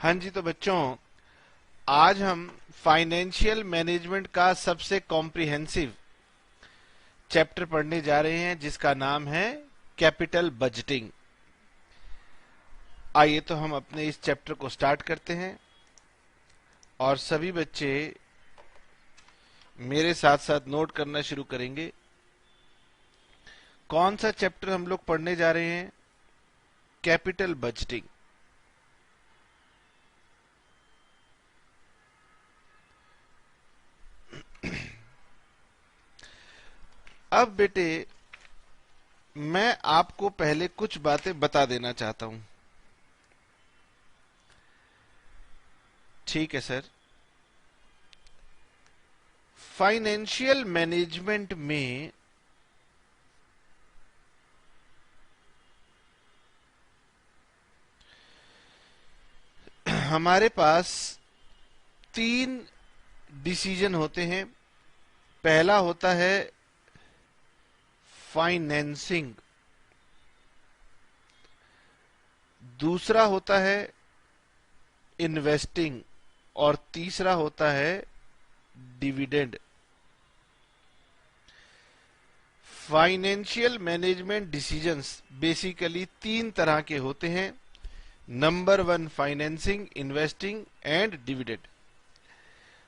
हाँ जी, तो बच्चों आज हम फाइनेंशियल मैनेजमेंट का सबसे कॉम्प्रिहेंसिव चैप्टर पढ़ने जा रहे हैं जिसका नाम है कैपिटल बजटिंग। आइए तो हम अपने इस चैप्टर को स्टार्ट करते हैं और सभी बच्चे मेरे साथ साथ नोट करना शुरू करेंगे। कौन सा चैप्टर हम लोग पढ़ने जा रहे हैं? Capital budgeting. अब बेटे मैं आपको पहले कुछ बातें बता देना चाहता हूं। ठीक है सर। फाइनेंशियल मैनेजमेंट में हमारे पास 3 डिसीजन होते हैं। पहला होता है फाइनेंसिंग, दूसरा होता है इन्वेस्टिंग और तीसरा होता है dividend. Financial management decisions basically 3 तरह के होते हैं। Number 1 financing, investing and dividend.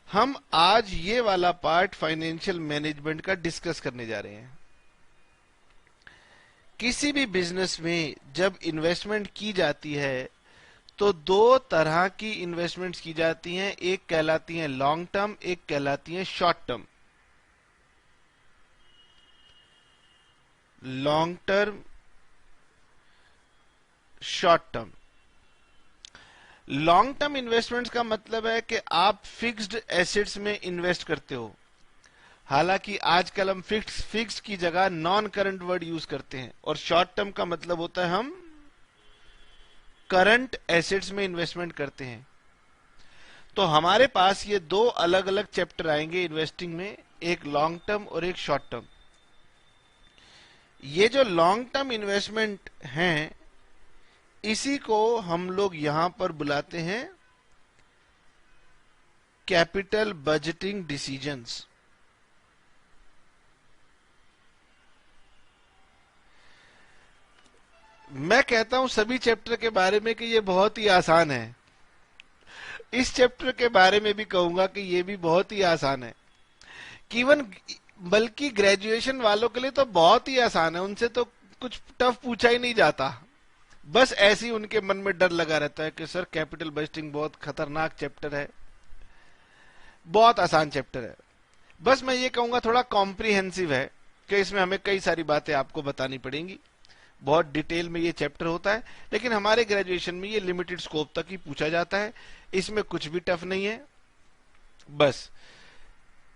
हम आज ये वाला पार्ट फाइनेंशियल मैनेजमेंट का डिस्कस करने जा रहे हैं। किसी भी बिजनेस में जब इन्वेस्टमेंट की जाती है तो 2 तरह की इन्वेस्टमेंट्स की जाती हैं। एक कहलाती हैं लॉन्ग टर्म, एक कहलाती हैं short term. Long term, short term. Long term investments का मतलब है कि आप फिक्स्ड एसेट्स में इन्वेस्ट करते हो। हालांकि आजकल हम फिक्स्ड की जगह नॉन करंट वर्ड यूज करते हैं। और शॉर्ट टर्म का मतलब होता है हम करंट एसेट्स में इन्वेस्टमेंट करते हैं। तो हमारे पास ये 2 अलग अलग चैप्टर आएंगे इन्वेस्टिंग में, एक लॉन्ग टर्म और एक शॉर्ट टर्म। ये जो लॉन्ग टर्म इन्वेस्टमेंट हैं इसी को हम लोग यहां पर बुलाते हैं कैपिटल बजटिंग डिसीजंस। मैं कहता हूं सभी चैप्टर के बारे में कि ये बहुत ही आसान है। इस चैप्टर के बारे में भी कहूंगा कि ये भी बहुत ही आसान है। इवन बल्कि ग्रेजुएशन वालों के लिए तो बहुत ही आसान है। उनसे तो कुछ टफ पूछा ही नहीं जाता। बस ऐसे ही उनके मन में डर लगा रहता है कि सर कैपिटल बजटिंग बहुत खतरनाक चैप्टर है, बहुत आसान चैप्टर है। बस मैं ये कहूंगा थोड़ा कॉम्प्रिहेंसिव है कि इसमें हमें कई सारी बातें आपको बतानी पड़ेंगी। बहुत डिटेल में ये चैप्टर होता है, लेकिन हमारे ग्रेजुएशन में ये लिमिटेड स्कोप तक ही पूछा जाता है। इसमें कुछ भी टफ नहीं है। बस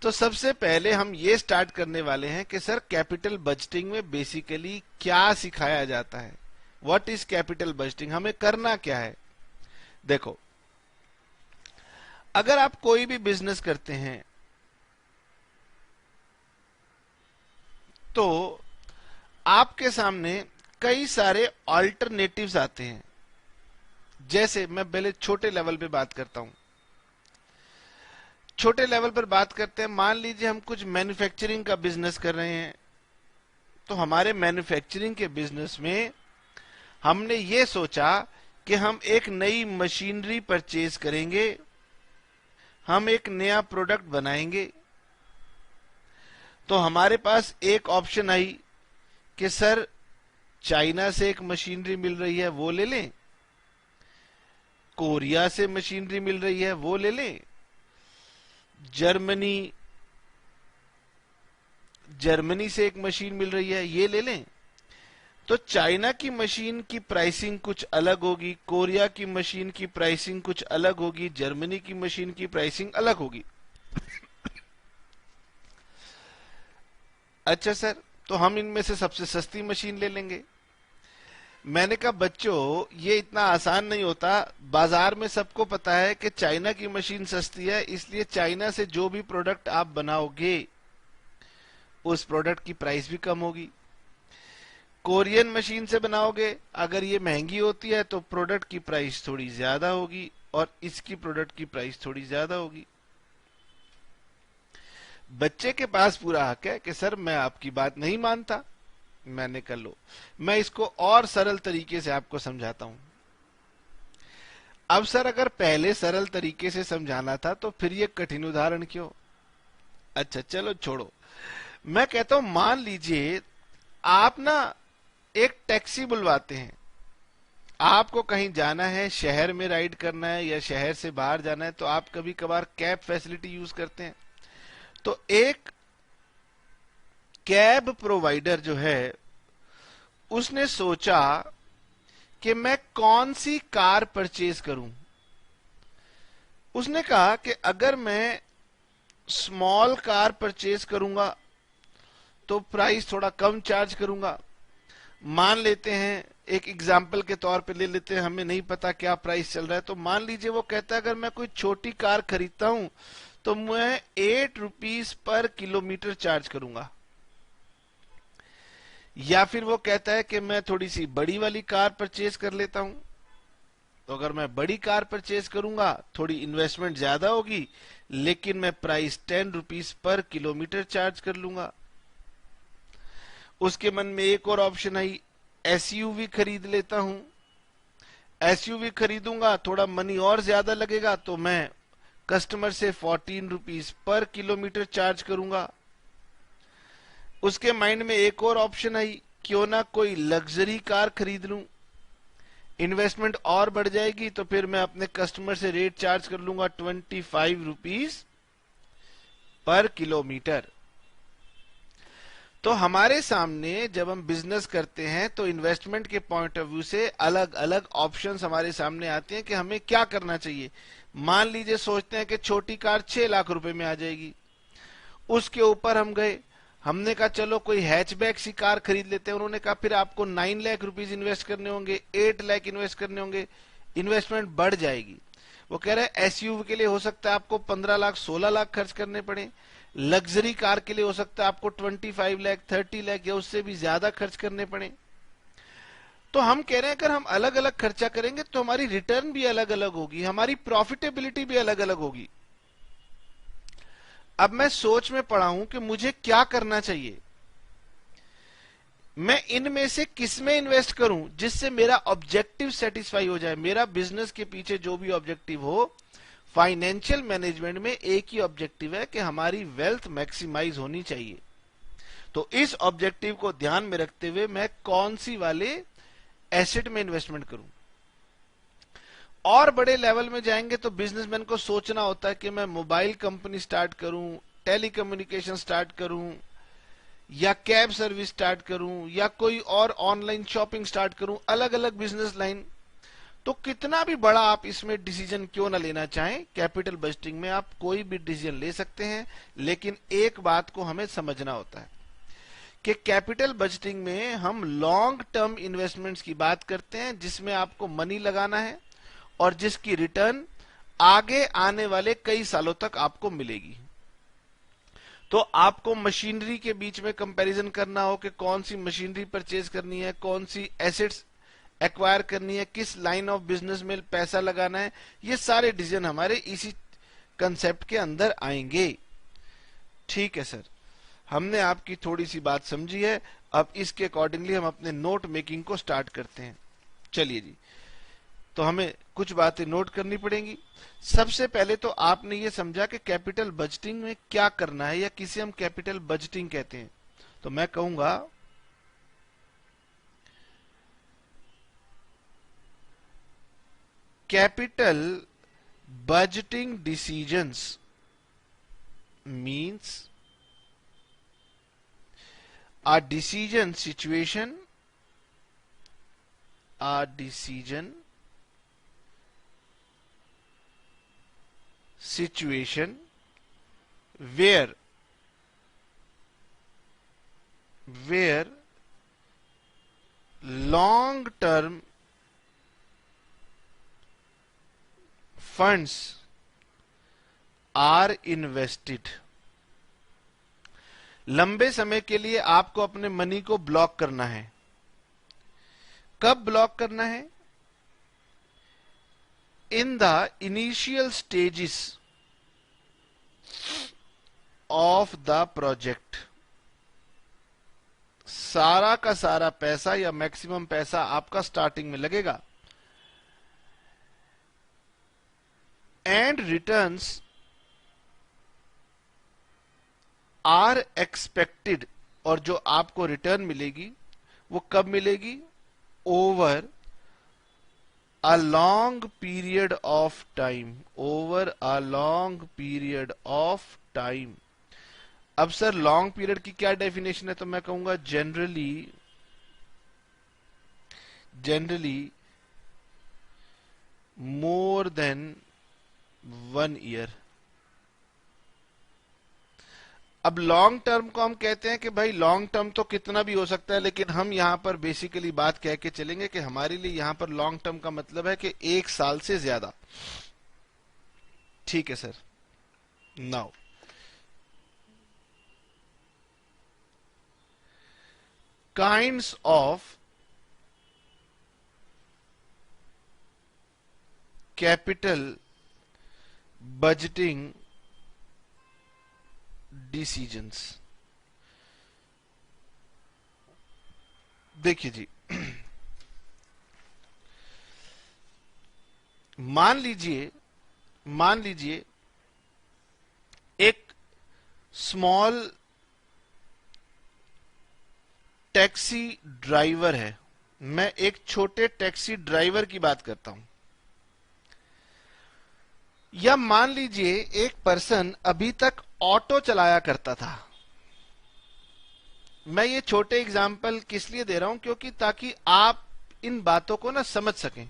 तो सबसे पहले हम ये स्टार्ट करने वाले हैं कि सर कैपिटल बजटिंग में बेसिकली क्या सिखाया जाता है। व्हाट इज कैपिटल बजटिंग, हमें करना क्या है। देखो, अगर आप कोई भी बिजनेस करते हैं तो आपके सामने कई सारे ऑल्टरनेटिव्स आते हैं। जैसे मैं पहले छोटे लेवल पे बात करता हूं। छोटे लेवल पर बात करते हैं, मान लीजिए हम कुछ मैन्युफैक्चरिंग का बिजनेस कर रहे हैं। तो हमारे मैन्युफैक्चरिंग के बिजनेस में हमने ये सोचा कि हम एक नई मशीनरी परचेज करेंगे, हम एक नया प्रोडक्ट बनाएंगे। तो हमारे पास एक ऑप्शन आई कि सर चाइना से एक मशीनरी मिल रही है वो ले लें, कोरिया से मशीनरी मिल रही है वो ले लें, जर्मनी से एक मशीन मिल रही है ये ले लें। तो चाइना की मशीन की प्राइसिंग कुछ अलग होगी, कोरिया की मशीन की प्राइसिंग कुछ अलग होगी, जर्मनी की मशीन की प्राइसिंग अलग होगी। अच्छा सर, तो हम इनमें से सबसे सस्ती मशीन ले लेंगे। मैंने कहा बच्चों ये इतना आसान नहीं होता। बाजार में सबको पता है कि चाइना की मशीन सस्ती है, इसलिए चाइना से जो भी प्रोडक्ट आप बनाओगे उस प्रोडक्ट की प्राइस भी कम होगी। कोरियन मशीन से बनाओगे, अगर ये महंगी होती है तो प्रोडक्ट की प्राइस थोड़ी ज्यादा होगी। और इसकी प्रोडक्ट की प्राइस थोड़ी ज्यादा होगी। बच्चे के पास पूरा हक है कि सर मैं आपकी बात नहीं मानता। मैंने कहा लो, मैं इसको और सरल तरीके से आपको समझाता हूं। अब सर अगर पहले सरल तरीके से समझाना था तो फिर ये कठिन उदाहरण क्यों? अच्छा चलो छोड़ो। मैं कहता हूं मान लीजिए आप ना एक टैक्सी बुलवाते हैं, आपको कहीं जाना है, शहर में राइड करना है या शहर से बाहर जाना है, तो आप कभी कभार कैब फैसिलिटी यूज करते हैं। तो एक कैब प्रोवाइडर जो है उसने सोचा कि मैं कौन सी कार परचेज करूं। उसने कहा कि अगर मैं स्मॉल कार परचेज करूंगा तो प्राइस थोड़ा कम चार्ज करूंगा। मान लेते हैं, एक एग्जाम्पल के तौर पे ले लेते हैं, हमें नहीं पता क्या प्राइस चल रहा है, तो मान लीजिए वो कहता है अगर मैं कोई छोटी कार खरीदता हूं तो मैं 8 रुपीज पर किलोमीटर चार्ज करूंगा। या फिर वो कहता है कि मैं थोड़ी सी बड़ी वाली कार परचेज कर लेता हूं, तो अगर मैं बड़ी कार परचेज करूंगा थोड़ी इन्वेस्टमेंट ज्यादा होगी, लेकिन मैं price 10 rupees per kilometre charge कर लूंगा। उसके मन में एक और ऑप्शन आई, एसयूवी खरीद लेता हूं। एसयूवी खरीदूंगा, थोड़ा मनी और ज्यादा लगेगा, तो मैं कस्टमर से 14 रुपीज पर किलोमीटर चार्ज करूंगा। उसके माइंड में एक और ऑप्शन आई, क्यों ना कोई लग्जरी कार खरीद लूं, इन्वेस्टमेंट और बढ़ जाएगी, तो फिर मैं अपने कस्टमर से रेट चार्ज कर लूंगा 25 रुपीज पर किलोमीटर। तो हमारे सामने जब हम बिजनेस करते हैं तो इन्वेस्टमेंट के पॉइंट ऑफ व्यू से अलग अलग ऑप्शंस हमारे सामने आते हैं कि हमें क्या करना चाहिए। मान लीजिए सोचते हैं कि छोटी कार 6 लाख रुपए में आ जाएगी, उसके ऊपर हम गए, हमने कहा चलो कोई हैचबैक सी कार खरीद लेते हैं। उन्होंने कहा फिर आपको 9 लाख रुपीज इन्वेस्ट करने होंगे, 8 लाख इन्वेस्ट करने होंगे, इन्वेस्टमेंट बढ़ जाएगी। वो कह रहे हैं एसयूवी के लिए हो सकता है आपको 15 लाख 16 लाख खर्च करने पड़े, लग्जरी कार के लिए हो सकता है आपको 25 लाख 30 लाख या उससे भी ज्यादा खर्च करने पड़े। तो हम कह रहे हैं अगर हम अलग अलग खर्चा करेंगे तो हमारी रिटर्न भी अलग अलग होगी, हमारी प्रॉफिटेबिलिटी भी अलग अलग होगी। अब मैं सोच में पड़ा हूं कि मुझे क्या करना चाहिए, मैं इनमें से किस में इन्वेस्ट करूं जिससे मेरा ऑब्जेक्टिव सेटिस्फाई हो जाए। मेरा बिजनेस के पीछे जो भी ऑब्जेक्टिव हो, फाइनेंशियल मैनेजमेंट में एक ही ऑब्जेक्टिव है कि हमारी वेल्थ मैक्सिमाइज होनी चाहिए। तो इस ऑब्जेक्टिव को ध्यान में रखते हुए मैं कौन सी वाले एसेट में इन्वेस्टमेंट करूं। और बड़े लेवल में जाएंगे तो बिजनेसमैन को सोचना होता है कि मैं मोबाइल कंपनी स्टार्ट करूं, टेलीकम्युनिकेशन स्टार्ट करूं, या कैब सर्विस स्टार्ट करूं, या कोई और ऑनलाइन शॉपिंग स्टार्ट करूं, अलग अलग बिजनेस लाइन। तो कितना भी बड़ा आप इसमें डिसीजन क्यों ना लेना चाहें, कैपिटल बजटिंग में आप कोई भी डिसीजन ले सकते हैं, लेकिन एक बात को हमें समझना होता है कि कैपिटल बजटिंग में हम लॉन्ग टर्म इन्वेस्टमेंट्स की बात करते हैं, जिसमें आपको मनी लगाना है और जिसकी रिटर्न आगे आने वाले कई सालों तक आपको मिलेगी। तो आपको मशीनरी के बीच में कंपैरिजन करना हो कि कौन सी मशीनरी परचेज करनी है, कौन सी एसेट्स एक्वायर करनी है, किस लाइन ऑफ बिजनेस में पैसा लगाना है, ये सारे डिसीजन हमारे इसी कंसेप्ट के अंदर आएंगे। ठीक है सर, हमने आपकी थोड़ी सी बात समझी है, अब इसके अकॉर्डिंगली हम अपने नोट मेकिंग को स्टार्ट करते हैं। चलिए जी, तो हमें कुछ बातें नोट करनी पड़ेंगी। सबसे पहले तो आपने ये समझा कि कैपिटल बजटिंग में क्या करना है, या किसे हम कैपिटल बजटिंग कहते हैं। तो मैं कहूंगा capital budgeting decisions means a decision situation where long term funds are invested। लंबे समय के लिए आपको अपने मनी को ब्लॉक करना है। कब ब्लॉक करना है? in the initial stages of the project, सारा का सारा पैसा या मैक्सिमम पैसा आपका स्टार्टिंग में लगेगा, एंड रिटर्न्स आर एक्सपेक्टेड, और जो आपको रिटर्न मिलेगी वो कब मिलेगी, over a long period of time, over a long period of time. अब सर लॉन्ग पीरियड की क्या डेफिनेशन है, तो मैं कहूंगा जनरली मोर देन 1 ईयर। अब लॉन्ग टर्म को हम कहते हैं कि भाई लॉन्ग टर्म तो कितना भी हो सकता है, लेकिन हम यहां पर बेसिकली बात कह के चलेंगे कि हमारे लिए यहां पर लॉन्ग टर्म का मतलब है कि 1 साल से ज्यादा। ठीक है sir. Now kinds of capital budgeting decisions. देखिए जी, मान लीजिए एक स्मॉल टैक्सी ड्राइवर है। मैं एक छोटे टैक्सी ड्राइवर की बात करता हूं। या मान लीजिए एक पर्सन अभी तक ऑटो चलाया करता था। मैं ये छोटे एग्जाम्पल किस लिए दे रहा हूं, क्योंकि ताकि आप इन बातों को ना समझ सकें।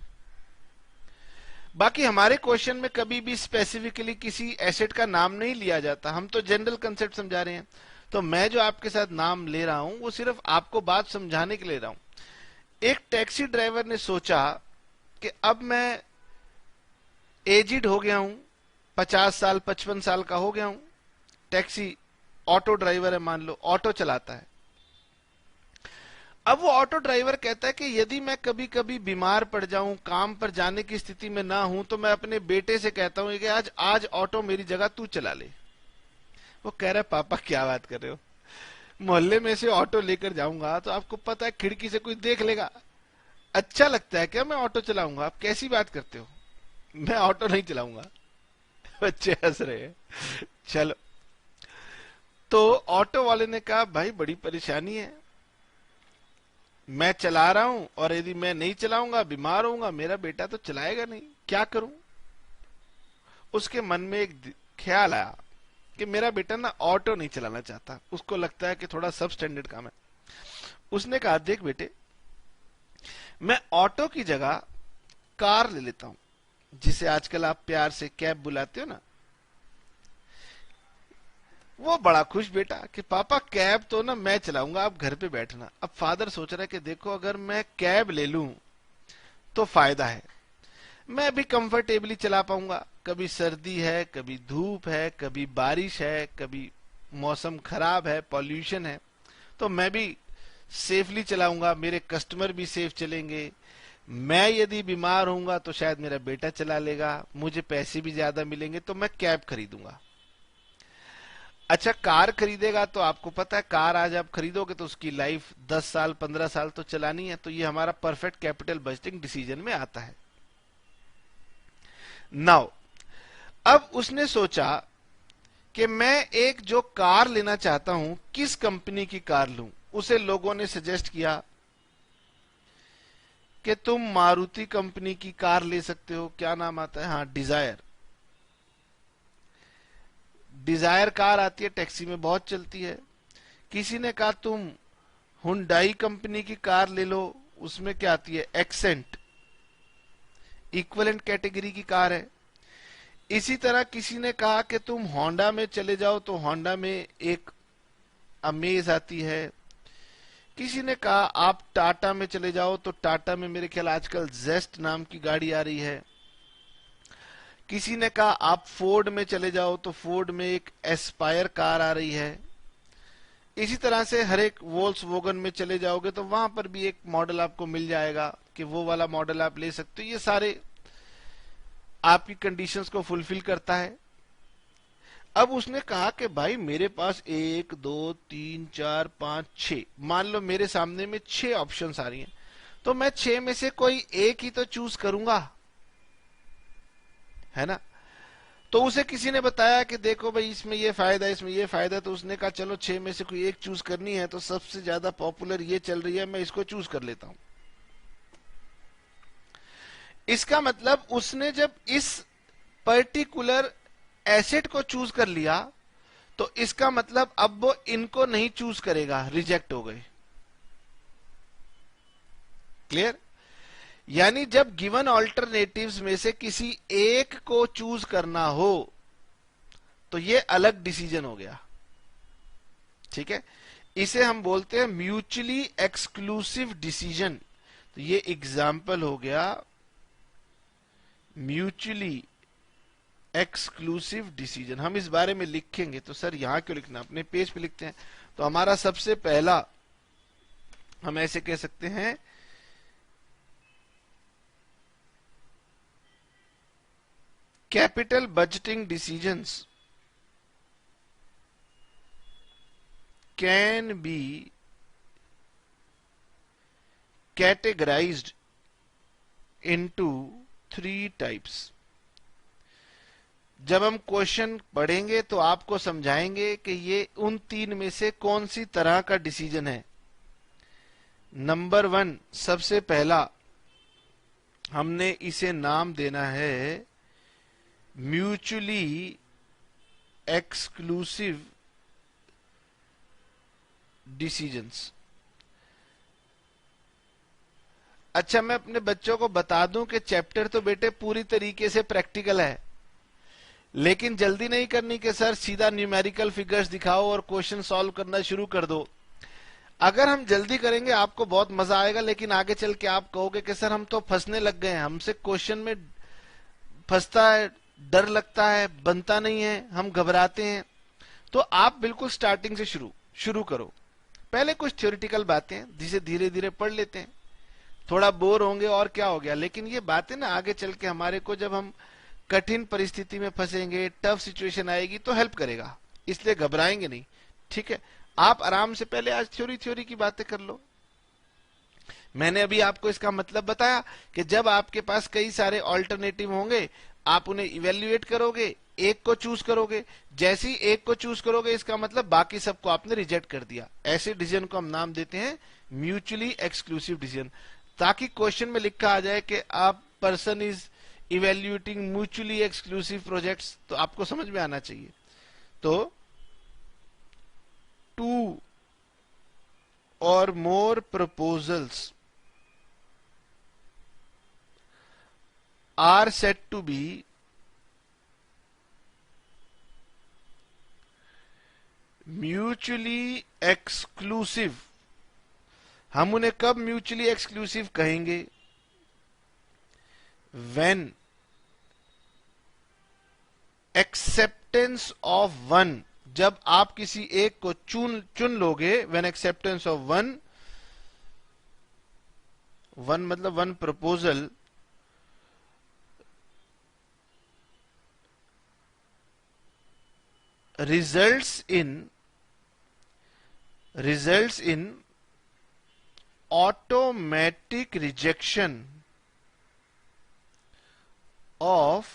बाकी हमारे क्वेश्चन में कभी भी स्पेसिफिकली किसी एसेट का नाम नहीं लिया जाता, हम तो जनरल कंसेप्ट समझा रहे हैं। तो मैं जो आपके साथ नाम ले रहा हूं वो सिर्फ आपको बात समझाने के लिए ले रहा हूं। एक टैक्सी ड्राइवर ने सोचा कि अब मैं एजिड हो गया हूं, 50 साल 55 साल का हो गया हूं, टैक्सी ऑटो ड्राइवर है, मान लो ऑटो चलाता है। अब वो ऑटो ड्राइवर कहता है कि यदि मैं कभी कभी बीमार पड़ जाऊं, काम पर जाने की स्थिति में ना हूं, तो मैं अपने बेटे से कहता हूं कि आज ऑटो मेरी जगह तू चला ले। वो कह रहा है पापा क्या बात कर रहे हो, मोहल्ले में से ऑटो लेकर जाऊंगा तो आपको पता है खिड़की से कोई देख लेगा, अच्छा लगता है क्या मैं ऑटो चलाऊंगा, आप कैसी बात करते हो, मैं ऑटो नहीं चलाऊंगा। बच्चे हंस रहे हैं। चलो, तो ऑटो वाले ने कहा भाई बड़ी परेशानी है, मैं चला रहा हूं और यदि मैं नहीं चलाऊंगा बीमार होऊंगा, मेरा बेटा तो चलाएगा नहीं, क्या करूं। उसके मन में एक ख्याल आया कि मेरा बेटा ना ऑटो नहीं चलाना चाहता, उसको लगता है कि थोड़ा सब स्टैंडर्ड काम है। उसने कहा देख बेटे, मैं ऑटो की जगह कार ले लेता हूं, जिसे आजकल आप प्यार से कैब बुलाते हो ना। वो बड़ा खुश बेटा कि पापा कैब तो ना मैं चलाऊंगा, आप घर पे बैठना। अब फादर सोच रहा है कि देखो अगर मैं कैब ले लूं तो फायदा है, मैं भी कंफर्टेबली चला पाऊंगा। कभी सर्दी है, कभी धूप है, कभी बारिश है, कभी मौसम खराब है, पॉल्यूशन है, तो मैं भी सेफली चलाऊंगा, मेरे कस्टमर भी सेफ चलेंगे। मैं यदि बीमार होऊंगा तो शायद मेरा बेटा चला लेगा, मुझे पैसे भी ज्यादा मिलेंगे, तो मैं कैब खरीदूंगा। अच्छा, कार खरीदेगा तो आपको पता है कार आज आप खरीदोगे तो उसकी लाइफ 10 साल 15 साल तो चलानी है, तो ये हमारा परफेक्ट कैपिटल बजटिंग डिसीजन में आता है। नाउ अब उसने सोचा कि मैं एक जो कार लेना चाहता हूं, किस कंपनी की कार लूं। उसे लोगों ने सजेस्ट किया कि तुम मारुति कंपनी की कार ले सकते हो, क्या नाम आता है, हाँ डिजायर। डिजायर कार आती है, टैक्सी में बहुत चलती है। किसी ने कहा तुम हुंडई कंपनी की कार ले लो, उसमें क्या आती है, एक्सेंट, इक्विवेलेंट कैटेगरी की कार है। इसी तरह किसी ने कहा कि तुम होंडा में चले जाओ, तो होंडा में एक अमेज आती है। किसी ने कहा आप टाटा में चले जाओ, तो टाटा में मेरे ख्याल आजकल जेस्ट नाम की गाड़ी आ रही है। किसी ने कहा आप फोर्ड में चले जाओ, तो फोर्ड में एक एस्पायर कार आ रही है। इसी तरह से हर एक वोल्क्सवैगन में चले जाओगे तो वहां पर भी एक मॉडल आपको मिल जाएगा कि वो वाला मॉडल आप ले सकते हो। ये सारे आपकी कंडीशंस को फुलफिल करता है। अब उसने कहा कि भाई मेरे पास 1 2 3 4 5 6, मान लो मेरे सामने में 6 ऑप्शंस आ रही हैं, तो मैं 6 में से कोई एक ही तो चूज करूंगा, है ना। तो उसे किसी ने बताया कि देखो भाई इसमें ये फायदा है, इसमें ये फायदा है, तो उसने कहा चलो 6 में से कोई एक चूज करनी है, तो सबसे ज्यादा पॉपुलर ये चल रही है, मैं इसको चूज कर लेता हूं। इसका मतलब उसने जब इस पर्टिकुलर एसेट को चूज कर लिया, तो इसका मतलब अब वो इनको नहीं चूज करेगा, रिजेक्ट हो गए। क्लियर? यानी जब गिवन ऑल्टरनेटिव्स में से किसी एक को चूज करना हो तो ये अलग डिसीजन हो गया। ठीक है, इसे हम बोलते हैं म्यूचुअली एक्सक्लूसिव डिसीजन। तो ये एग्जाम्पल हो गया म्यूचुअली एक्सक्लूसिव डिसीजन। हम इस बारे में लिखेंगे तो सर यहां क्यों लिखना, अपने पेज पे लिखते हैं। तो हमारा सबसे पहला हम ऐसे कह सकते हैं capital budgeting decisions can be categorized into 3 types। जब हम क्वेश्चन पढ़ेंगे तो आपको समझाएंगे कि ये उन 3 में से कौन सी तरह का डिसीजन है। नंबर 1, सबसे पहला हमने इसे नाम देना है म्यूचुअली एक्सक्लूसिव डिसीजंस। अच्छा, मैं अपने बच्चों को बता दूं कि चैप्टर तो बेटे पूरी तरीके से प्रैक्टिकल है, लेकिन जल्दी नहीं करनी कि सर सीधा न्यूमेरिकल फिगर्स दिखाओ और क्वेश्चन सॉल्व करना शुरू कर दो। अगर हम जल्दी करेंगे आपको बहुत मजा आएगा, लेकिन आगे चल के आप कहोगे कि सर हम तो फंसने लग गए हैं, हमसे क्वेश्चन में फंसता है, डर लगता है, बनता नहीं है, हम घबराते हैं। तो आप बिल्कुल स्टार्टिंग से शुरू करो। पहले कुछ थ्योरेटिकल बातें जिसे धीरे धीरे पढ़ लेते हैं, थोड़ा बोर होंगे और क्या हो गया, लेकिन ये बातें ना आगे चल के हमारे को जब हम कठिन परिस्थिति में फंसेंगे, टफ सिचुएशन आएगी तो हेल्प करेगा, इसलिए घबराएंगे नहीं। ठीक है, आप आराम से पहले आज थ्योरी की बातें कर लो। मैंने अभी आपको इसका मतलब बताया कि जब आपके पास कई सारे ऑल्टरनेटिव होंगे, आप उन्हें इवेल्युएट करोगे, एक को चूज करोगे। जैसे ही एक को चूज करोगे, इसका मतलब बाकी सबको आपने रिजेक्ट कर दिया। ऐसे डिसीजन को हम नाम देते हैं म्यूचुअली एक्सक्लूसिव डिसीजन, ताकि क्वेश्चन में लिखा आ जाए कि आप person is evaluating mutually exclusive projects, तो आपको समझ में आना चाहिए। तो 2 or more proposals are said to be mutually exclusive. हम उन्हें कब म्यूचुअली एक्सक्लूसिव कहेंगे? व्हेन एक्सेप्टेंस ऑफ वन, जब आप किसी एक को चुन लोगे। व्हेन एक्सेप्टेंस ऑफ वन मतलब one proposal results in automatic rejection of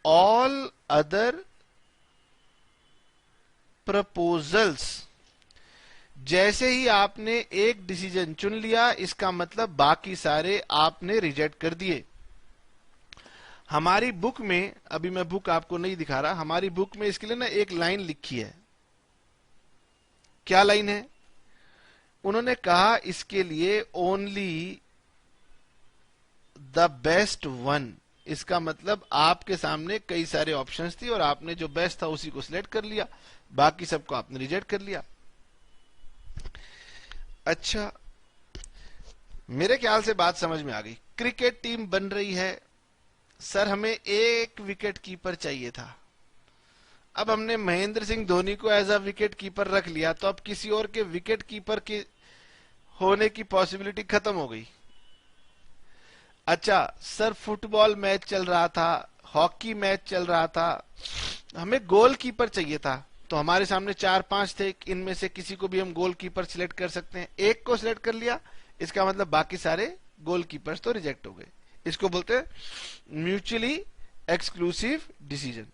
all other proposals। जैसे ही आपने एक डिसीजन चुन लिया, इसका मतलब बाकी सारे आपने रिजेक्ट कर दिए। हमारी बुक में, अभी मैं बुक आपको नहीं दिखा रहा, हमारी बुक में इसके लिए ना एक लाइन लिखी है। क्या लाइन है? उन्होंने कहा इसके लिए ओनली द बेस्ट वन। इसका मतलब आपके सामने कई सारे ऑप्शंस थी और आपने जो बेस्ट था उसी को सिलेक्ट कर लिया, बाकी सबको आपने रिजेक्ट कर लिया। अच्छा, मेरे ख्याल से बात समझ में आ गई। क्रिकेट टीम बन रही है, सर हमें एक विकेट कीपर चाहिए था। अब हमने महेंद्र सिंह धोनी को एज अ विकेट कीपर रख लिया, तो अब किसी और के विकेट कीपर के होने की पॉसिबिलिटी खत्म हो गई। अच्छा सर, फुटबॉल मैच चल रहा था, हॉकी मैच चल रहा था, हमें गोलकीपर चाहिए था, तो हमारे सामने 4-5 थे, इनमें से किसी को भी हम गोलकीपर सिलेक्ट कर सकते हैं। एक को सिलेक्ट कर लिया, इसका मतलब बाकी सारे गोलकीपर्स तो रिजेक्ट हो गए। इसको बोलते हैं म्यूचुअली एक्सक्लूसिव डिसीजन।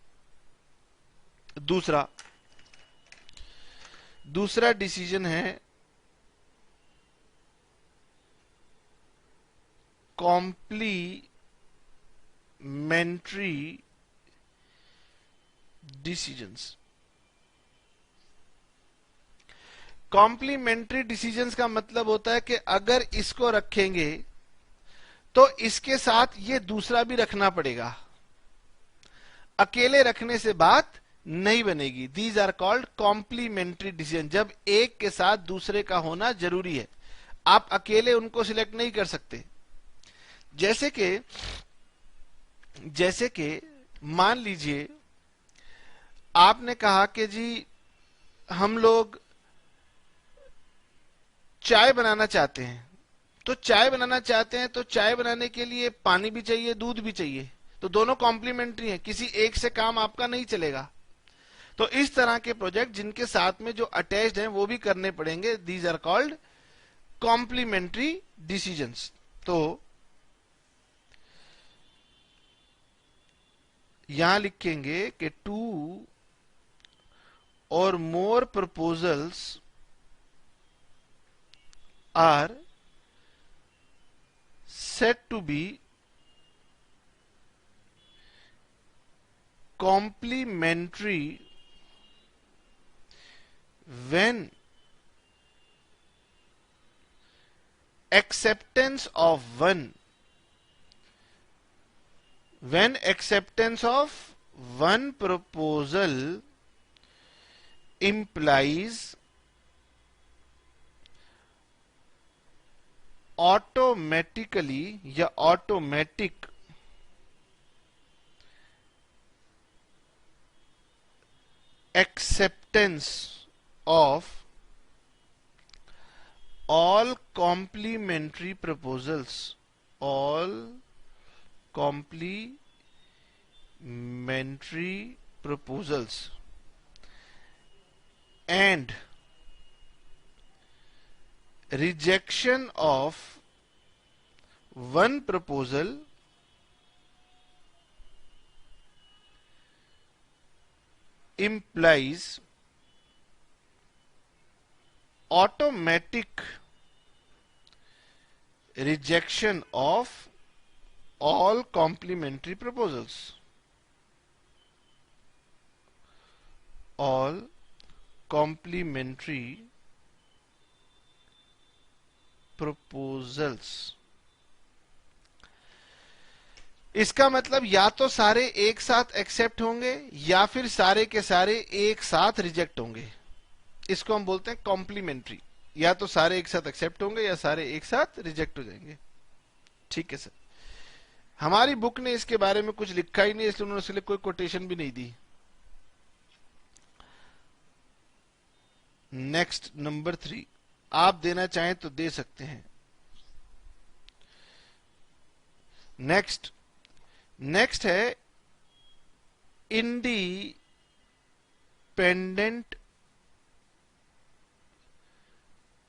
दूसरा डिसीजन है कॉम्प्लीमेंट्री डिसीजंस। कॉम्प्लीमेंट्री डिसीजंस का मतलब होता है कि अगर इसको रखेंगे तो इसके साथ ये दूसरा भी रखना पड़ेगा, अकेले रखने से बात नहीं बनेगी। These are called complementary decision, जब एक के साथ दूसरे का होना जरूरी है, आप अकेले उनको सिलेक्ट नहीं कर सकते। जैसे कि मान लीजिए आपने कहा कि जी हम लोग चाय बनाना चाहते हैं, तो चाय बनाने के लिए पानी भी चाहिए, दूध भी चाहिए, तो दोनों कॉम्प्लीमेंट्री हैं, किसी एक से काम आपका नहीं चलेगा। तो इस तरह के प्रोजेक्ट जिनके साथ में जो अटैच्ड हैं वो भी करने पड़ेंगे। These are called complementary decisions. तो यहां लिखेंगे कि 2 or more proposals are said to be complementary when acceptance of one proposal implies automatically या automatic acceptance of all complementary proposals, all complementary proposals, and rejection of one proposal implies automatic rejection of all complementary proposals. All complementary proposals. इसका मतलब या तो सारे एक साथ accept होंगे या फिर सारे के सारे एक साथ रिजेक्ट होंगे। इसको हम बोलते हैं कॉम्प्लीमेंट्री। या तो सारे एक साथ एक्सेप्ट होंगे या सारे एक साथ रिजेक्ट हो जाएंगे। ठीक है सर, हमारी बुक ने इसके बारे में कुछ लिखा ही नहीं, इसलिए उन्होंने इसके लिए कोई कोटेशन भी नहीं दी। नेक्स्ट नंबर 3, आप देना चाहें तो दे सकते हैं। नेक्स्ट है इंडिपेंडेंट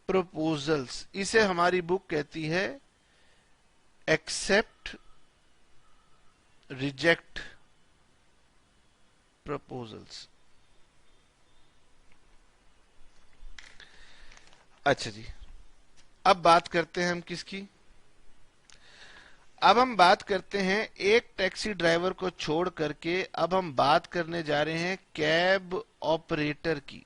प्रपोजल्स। इसे हमारी बुक कहती है एक्सेप्ट रिजेक्ट प्रपोजल्स। अच्छा जी, अब बात करते हैं हम किसकी। अब हम बात करते हैं एक टैक्सी ड्राइवर को छोड़ करके, अब हम बात करने जा रहे हैं कैब ऑपरेटर की,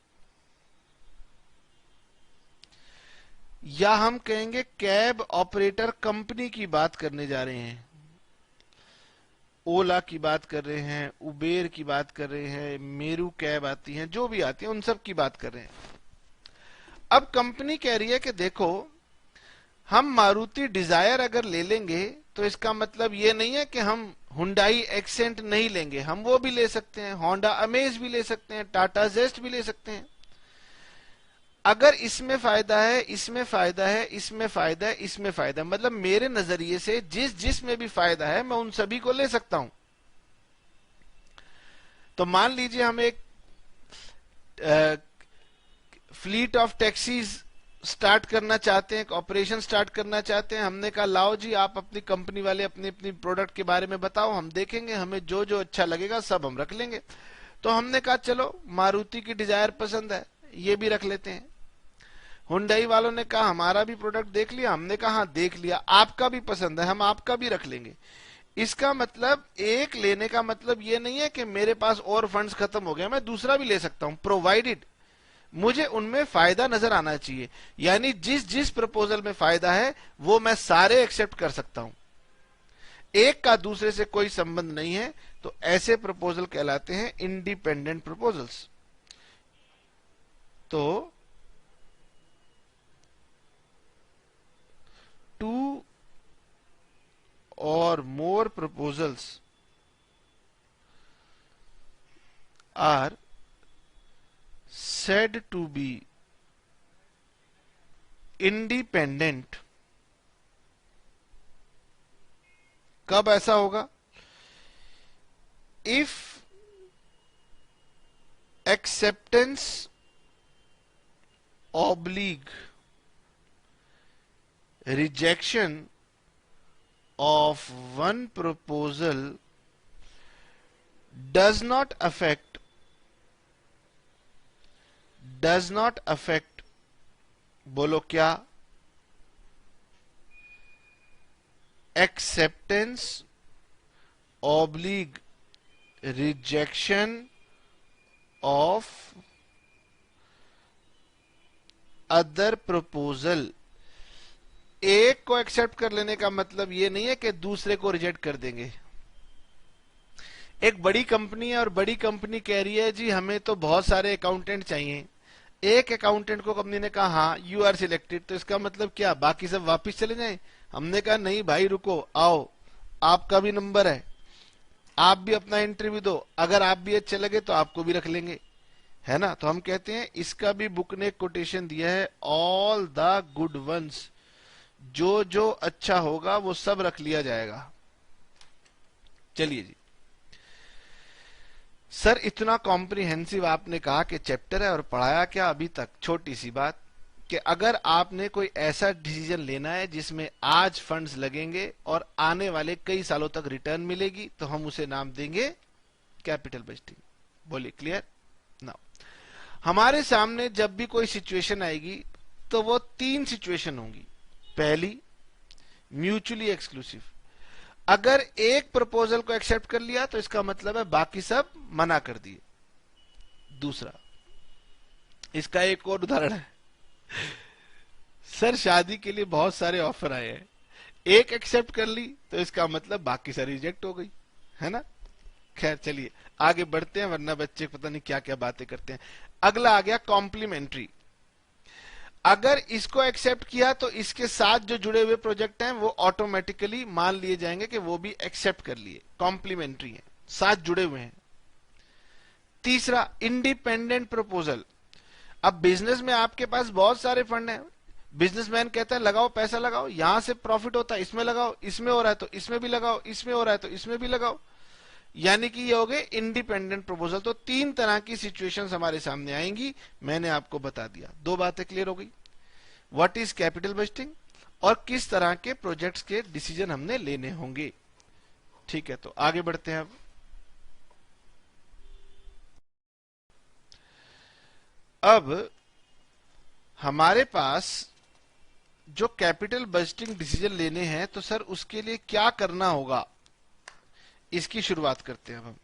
या हम कहेंगे कैब ऑपरेटर कंपनी की बात करने जा रहे हैं। ओला की बात कर रहे हैं, उबेर की बात कर रहे हैं, मेरू कैब आती हैं, जो भी आती हैं उन सब की बात कर रहे हैं। अब कंपनी कह रही है कि देखो, हम मारुति डिजायर अगर ले लेंगे तो इसका मतलब ये नहीं है कि हम हुंडई एक्सेंट नहीं लेंगे, हम वो भी ले सकते हैं, होंडा अमेज भी ले सकते हैं, टाटा जेस्ट भी ले सकते हैं। अगर इसमें फायदा है, इसमें फायदा है, इसमें फायदा है, इसमें फायदा है, मतलब मेरे नजरिए से जिस जिस में भी फायदा है मैं उन सभी को ले सकता हूं। तो मान लीजिए हम एक फ्लीट ऑफ टैक्सीज स्टार्ट करना चाहते हैं, ऑपरेशन स्टार्ट करना चाहते हैं। हमने कहा लाओ जी, आप अपनी कंपनी वाले अपनी अपनी प्रोडक्ट के बारे में बताओ, हम देखेंगे, हमें जो जो अच्छा लगेगा सब हम रख लेंगे। तो हमने कहा चलो मारुति की डिजायर पसंद है, ये भी रख लेते हैं। हुंडई वालों ने कहा हमारा भी प्रोडक्ट देख लिया, हमने कहा हाँ देख लिया, आपका भी पसंद है, हम आपका भी रख लेंगे। इसका मतलब एक लेने का मतलब ये नहीं है कि मेरे पास और फंड्स खत्म हो गए, मैं दूसरा भी ले सकता हूं, प्रोवाइडेड मुझे उनमें फायदा नजर आना चाहिए। यानी जिस जिस प्रपोजल में फायदा है वो मैं सारे एक्सेप्ट कर सकता हूं, एक का दूसरे से कोई संबंध नहीं है, तो ऐसे प्रपोजल कहलाते हैं इंडिपेंडेंट प्रपोजल्स। तो टू और more proposals are said to be independent। कब ऐसा होगा? If acceptance oblique rejection of one proposal does not affect, बोलो क्या? Acceptance oblique rejection of other proposal. एक को एक्सेप्ट कर लेने का मतलब ये नहीं है कि दूसरे को रिजेक्ट कर देंगे। एक बड़ी कंपनी है और बड़ी कंपनी कह रही है जी हमें तो बहुत सारे अकाउंटेंट चाहिए। एक अकाउंटेंट को कंपनी ने कहा हाँ यू आर सिलेक्टेड, तो इसका मतलब क्या बाकी सब वापस चले जाएं? हमने कहा नहीं भाई रुको, आओ आपका भी नंबर है, आप भी अपना इंटरव्यू दो, अगर आप भी अच्छे लगे तो आपको भी रख लेंगे, है ना। तो हम कहते हैं, इसका भी बुक ने कोटेशन दिया है, ऑल द गुड वंस, जो जो अच्छा होगा वो सब रख लिया जाएगा। चलिए जी सर, इतना कॉम्प्रिहेंसिव आपने कहा कि चैप्टर है और पढ़ाया क्या अभी तक? छोटी सी बात कि अगर आपने कोई ऐसा डिसीजन लेना है जिसमें आज फंड्स लगेंगे और आने वाले कई सालों तक रिटर्न मिलेगी, तो हम उसे नाम देंगे कैपिटल बजटिंग। बोलिए क्लियर ना? हमारे सामने जब भी कोई सिचुएशन आएगी तो वो तीन सिचुएशन होंगी। पहली, म्यूचुअली एक्सक्लूसिव, अगर एक प्रपोजल को एक्सेप्ट कर लिया तो इसका मतलब है बाकी सब मना कर दिए। दूसरा, इसका एक और उदाहरण है, सर शादी के लिए बहुत सारे ऑफर आए हैं, एक एक्सेप्ट कर ली तो इसका मतलब बाकी सारी रिजेक्ट हो गई, है ना। खैर चलिए आगे बढ़ते हैं, वरना बच्चे पता नहीं क्या क्या बातें करते हैं। अगला आ गया कॉम्प्लीमेंट्री। अगर इसको एक्सेप्ट किया तो इसके साथ जो जुड़े हुए प्रोजेक्ट हैं वो ऑटोमेटिकली मान लिए जाएंगे कि वो भी एक्सेप्ट कर लिए, कॉम्प्लीमेंट्री हैं, साथ जुड़े हुए हैं। तीसरा, इंडिपेंडेंट प्रपोजल। अब बिजनेस में आपके पास बहुत सारे फंड हैं, बिजनेसमैन कहता है लगाओ पैसा लगाओ, यहां से प्रॉफिट होता है इसमें लगाओ, इसमें हो रहा है तो इसमें भी लगाओ, इसमें हो रहा है तो इसमें भी लगाओ, यानी कि ये हो गए इंडिपेंडेंट प्रपोजल। तो तीन तरह की सिचुएशंस हमारे सामने आएंगी, मैंने आपको बता दिया। दो बातें क्लियर हो गई, व्हाट इज कैपिटल बजटिंग और किस तरह के प्रोजेक्ट्स के डिसीजन हमने लेने होंगे। ठीक है, तो आगे बढ़ते हैं। अब हमारे पास जो कैपिटल बजटिंग डिसीजन लेने हैं, तो सर उसके लिए क्या करना होगा, इसकी शुरुआत करते हैं अब हम।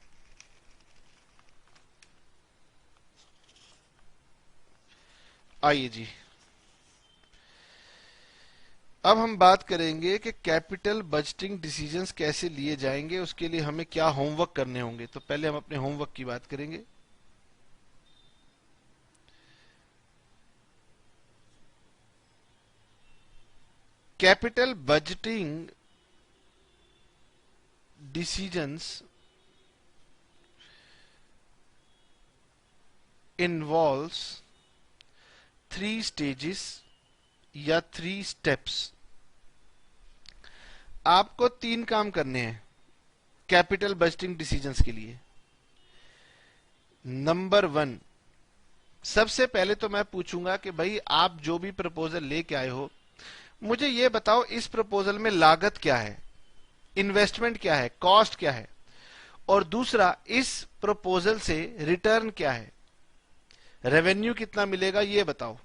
आइए जी, अब हम बात करेंगे कि कैपिटल बजटिंग डिसीजंस कैसे लिए जाएंगे, उसके लिए हमें क्या होमवर्क करने होंगे। तो पहले हम अपने होमवर्क की बात करेंगे। Capital budgeting decisions involves 3 stages या 3 स्टेप्स। आपको 3 काम करने हैं कैपिटल बजटिंग डिसीजंस के लिए। नंबर 1, सबसे पहले तो मैं पूछूंगा कि भाई आप जो भी प्रपोजल लेके आए हो, मुझे ये बताओ इस प्रपोजल में लागत क्या है, इन्वेस्टमेंट क्या है, कॉस्ट क्या है, और दूसरा इस प्रपोजल से रिटर्न क्या है, रेवेन्यू कितना मिलेगा, ये बताओ।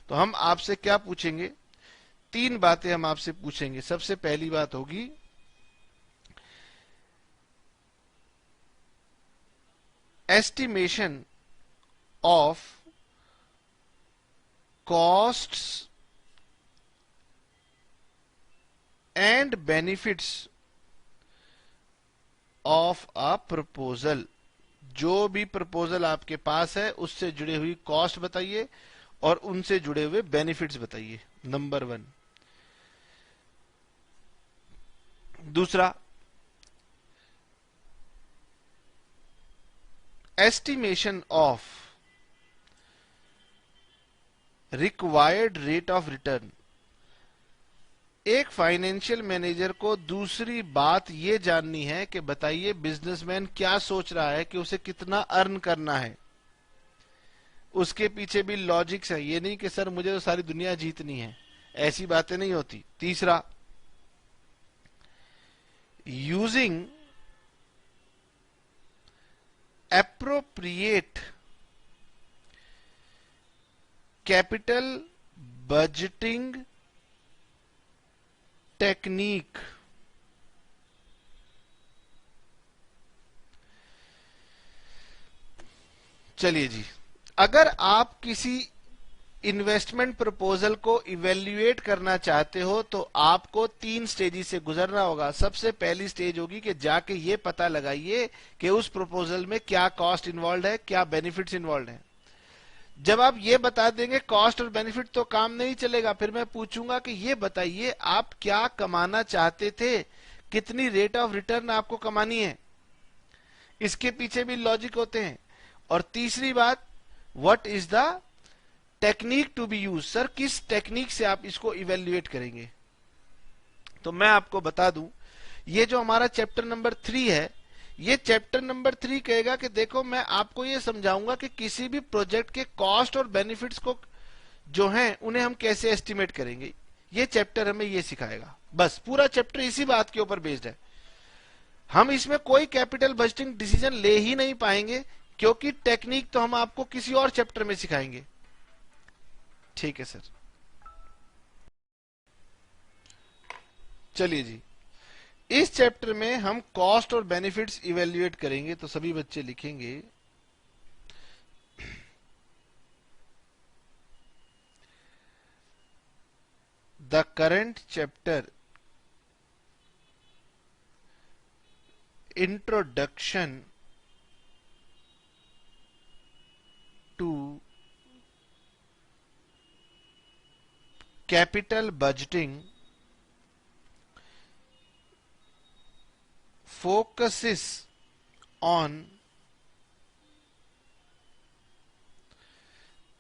तो हम आपसे क्या पूछेंगे, 3 बातें हम आपसे पूछेंगे। सबसे पहली बात होगी estimation of costs and benefits of a proposal. जो भी प्रपोजल आपके पास है उससे जुड़ी हुई कॉस्ट बताइए और उनसे जुड़े हुए बेनिफिट्स बताइए, नंबर 1। दूसरा, estimation of required rate of return. एक फाइनेंशियल मैनेजर को दूसरी बात यह जाननी है कि बताइए बिजनेसमैन क्या सोच रहा है कि उसे कितना अर्न करना है, उसके पीछे भी लॉजिक्स है। ये नहीं कि सर मुझे तो सारी दुनिया जीतनी है, ऐसी बातें नहीं होती। तीसरा, using appropriate capital budgeting technique. चलिए जी, अगर आप किसी इन्वेस्टमेंट प्रपोजल को इवेल्युएट करना चाहते हो तो आपको 3 स्टेजेस से गुजरना होगा। सबसे पहली स्टेज होगी कि जाके ये पता लगाइए कि उस प्रपोजल में क्या कॉस्ट इन्वॉल्व है, क्या बेनिफिट्स इन्वॉल्व है। जब आप ये बता देंगे कॉस्ट और बेनिफिट तो काम नहीं चलेगा। फिर मैं पूछूंगा कि ये बताइए आप क्या कमाना चाहते थे, कितनी रेट ऑफ रिटर्न आपको कमानी है, इसके पीछे भी लॉजिक होते हैं। और तीसरी बात, what is the technique to be use. Sir किस टेक्निक से आप इसको इवेल्युएट करेंगे। तो मैं आपको बता दूं, ये जो हमारा चैप्टर नंबर 3 है, ये चैप्टर नंबर 3 कहेगा कि देखो मैं आपको ये समझाऊंगा कि किसी भी प्रोजेक्ट के कॉस्ट और बेनिफिट्स को जो हैं उन्हें हम कैसे एस्टिमेट करेंगे। ये चैप्टर हमें ये सिखाएगा। बस पूरा चैप्टर इसी बात के ऊपर बेस्ड है। हम इसमें कोई कैपिटल बजटिंग डिसीजन ले ही नहीं पाएंगे, क्योंकि टेक्निक तो हम आपको किसी और चैप्टर में सिखाएंगे। ठीक है सर। चलिए जी, इस चैप्टर में हम कॉस्ट और बेनिफिट्स इवेल्युएट करेंगे। तो सभी बच्चे लिखेंगे the current chapter introduction to capital budgeting focuses on